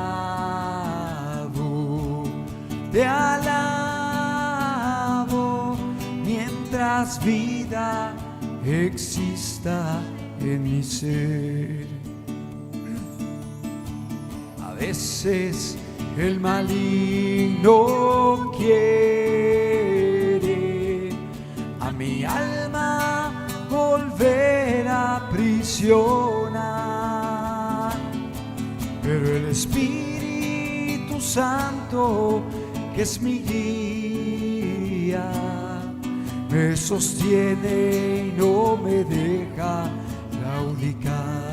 te alabo, mientras vida exista en mi ser. A veces el maligno quiere a mi alma volver a aprisionar, pero el Espíritu Santo, que es mi guía, me sostiene y no me deja claudicar.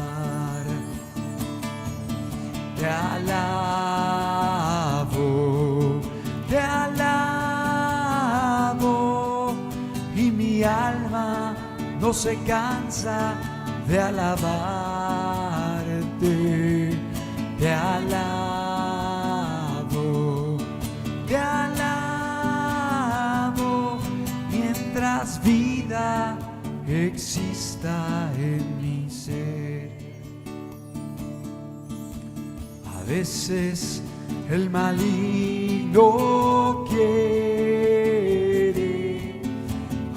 Te alabo, te alabo, y mi alma no se cansa de alabarte. Te alabo, te alabo, mientras vida exista en mi ser. A veces el maligno quiere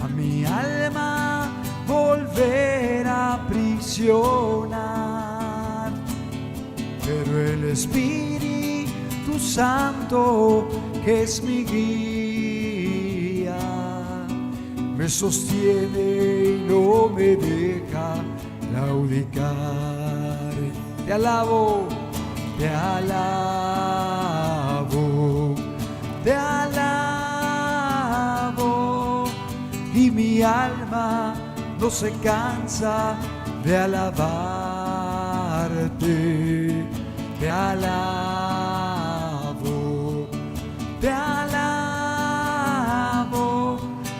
a mi alma volver a aprisionar, pero el Espíritu Santo, que es mi guía, me sostiene y no me deja claudicar. Te alabo, te alabo, te alabo, y mi alma no se cansa de alabarte. Te alabo, te alabo,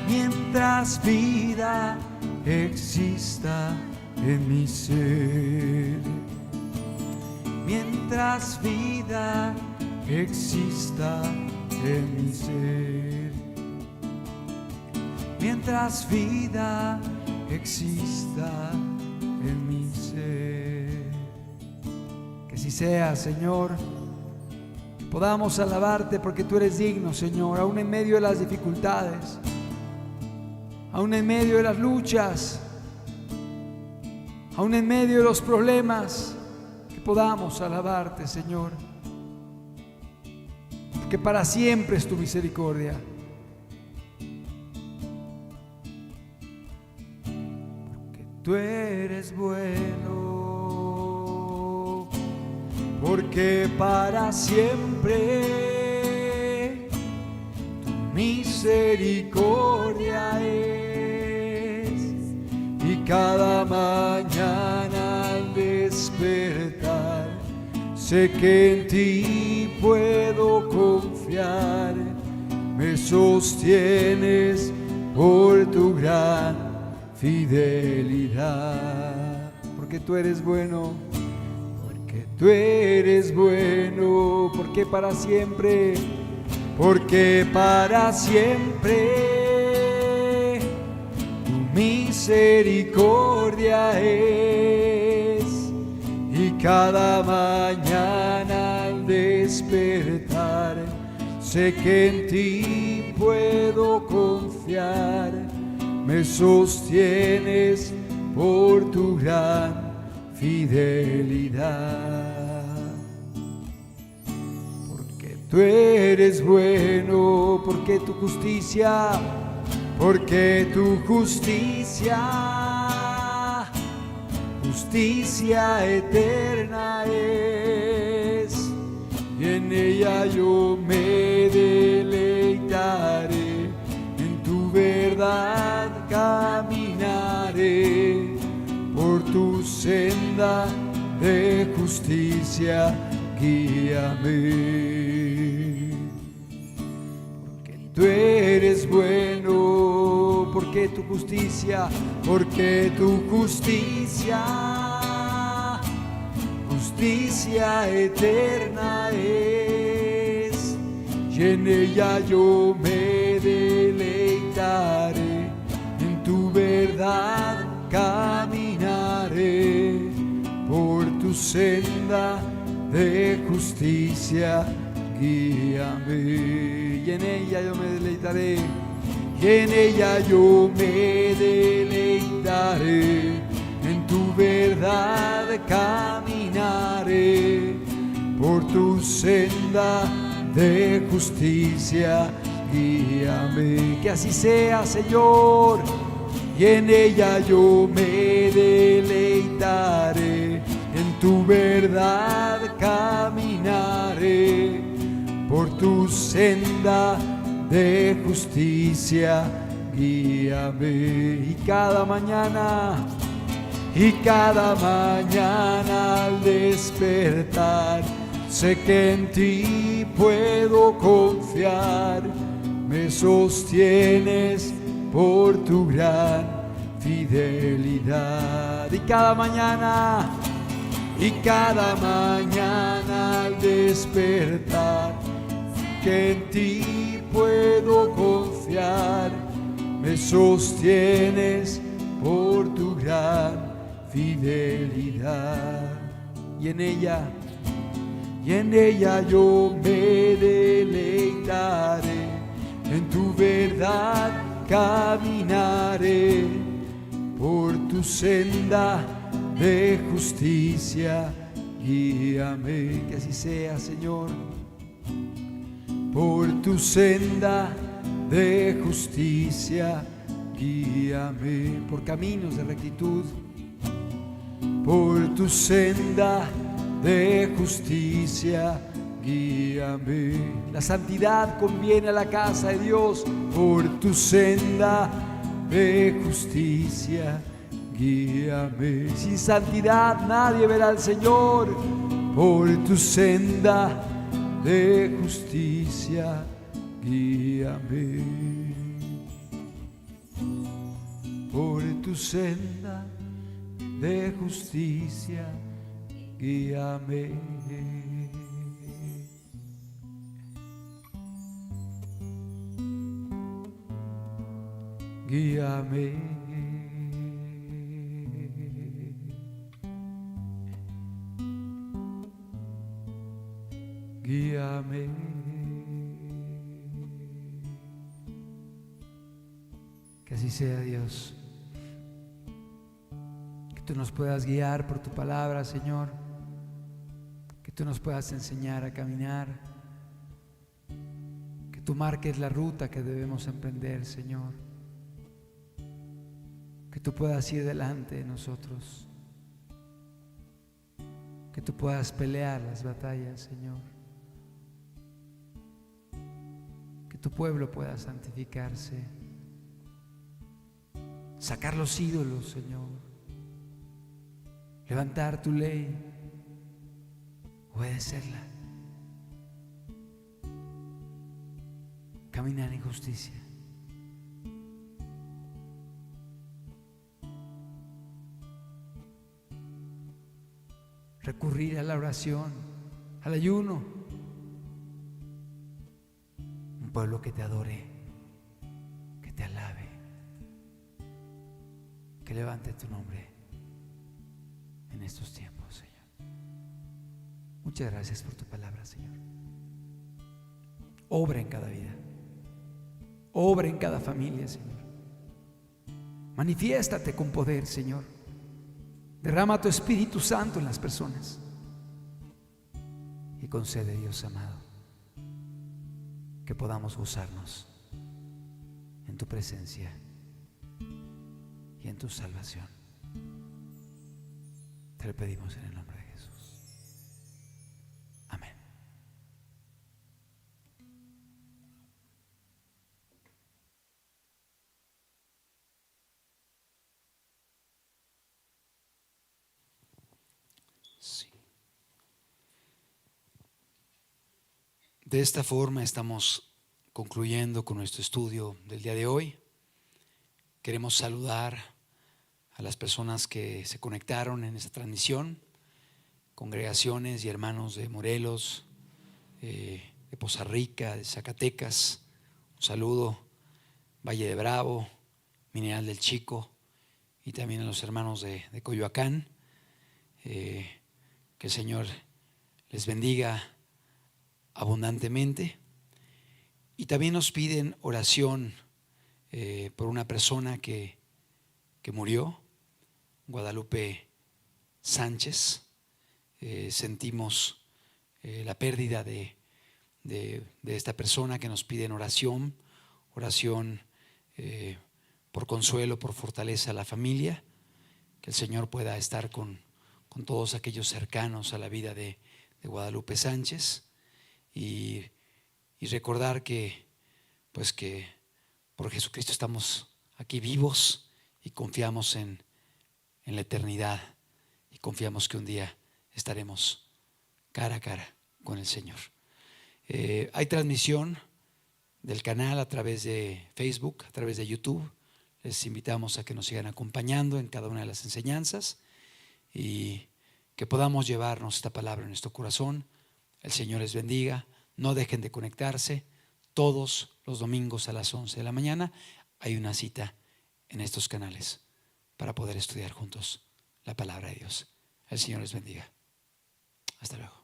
mientras vida exista en mi ser. Mientras vida exista en mi ser. Mientras vida exista en mi ser. Que así sea, Señor, que podamos alabarte porque tú eres digno, Señor, aún en medio de las dificultades, aún en medio de las luchas, aún en medio de los problemas, que podamos alabarte, Señor, porque para siempre es tu misericordia. Porque tú eres bueno, porque para siempre tu misericordia es, y cada mañana al despertar sé que en ti puedo confiar. Me sostienes por tu gran fidelidad. Porque tú eres bueno, porque tú eres bueno, porque para siempre, porque para siempre tu misericordia es. Y cada mañana al despertar, sé que en ti puedo confiar. Me sostienes por tu gran fidelidad. Porque tú eres bueno, porque tu justicia, porque tu justicia, justicia eterna es. Y en ella yo me deleitaré, en tu verdad caminaré, por tu senda de justicia guíame. Porque tú eres bueno, porque tu justicia, porque tu justicia, justicia eterna es. Y en ella yo me deleitaré, en tu verdad caminaré, por tu senda de justicia guíame. Y en ella yo me deleitaré, y en ella yo me deleitaré, en tu verdad caminaré, por tu senda de justicia guíame. Que así sea, Señor. Y en ella yo me deleitaré, en tu verdad caminaré, por tu senda de justicia guíame. Y cada mañana al despertar, sé que en ti puedo confiar. Me sostienes por tu gran fidelidad. Y cada mañana al despertar, que en ti puedo confiar. Me sostienes por tu gran fidelidad. Y en ella yo me deleitaré, en tu verdad caminaré, por tu senda de justicia guíame. Que así sea, Señor. Por tu senda de justicia guíame, por caminos de rectitud, por tu senda de justicia guíame. La santidad conviene a la casa de Dios, por tu senda de justicia guíame. Sin santidad nadie verá al Señor, por tu senda de justicia guíame. Por tu senda de justicia guíame. Guíame. Guíame. Que así sea, Dios. Que tú nos puedas guiar por tu palabra, Señor. Que tú nos puedas enseñar a caminar. Que tú marques la ruta que debemos emprender, Señor. Que tú puedas ir delante de nosotros. Que tú puedas pelear las batallas, Señor. Que tu pueblo pueda santificarse. Sacar los ídolos, Señor. Levantar tu ley. Obedecerla. Caminar en justicia. recurrir a la oración, al ayuno. Un pueblo que te adore, que te alabe, que levante tu nombre en estos tiempos, Señor. Muchas gracias por tu palabra, Señor. Obra en cada vida, obra en cada familia, Señor. Manifiéstate con poder, Señor. Derrama tu Espíritu Santo en las personas y concede, Dios amado, que podamos gozarnos en tu presencia y en tu salvación. Te lo pedimos en el nombre de Jesús. Amén. Sí. De esta forma estamos concluyendo con nuestro estudio del día de hoy. Queremos saludar a las personas que se conectaron en esta transmisión, congregaciones y hermanos de Morelos, de Poza Rica, de Zacatecas. Un saludo, Valle de Bravo, Mineral del Chico, y también a los hermanos de Coyoacán. Que el Señor les bendiga abundantemente. Y también nos piden oración por una persona que murió, Guadalupe Sánchez. Sentimos la pérdida de esta persona, que nos piden oración por consuelo, por fortaleza a la familia, que el Señor pueda estar con todos aquellos cercanos a la vida de Guadalupe Sánchez, y recordar que por Jesucristo estamos aquí vivos y confiamos en la eternidad, y confiamos que un día estaremos cara a cara con el Señor. Hay transmisión del canal a través de Facebook, a través de YouTube. Les invitamos a que nos sigan acompañando en cada una de las enseñanzas y que podamos llevarnos esta palabra en nuestro corazón. El Señor les bendiga. No dejen de conectarse. Todos los domingos a las 11 de la mañana hay una cita en estos canales para poder estudiar juntos la palabra de Dios. El Señor les bendiga. Hasta luego.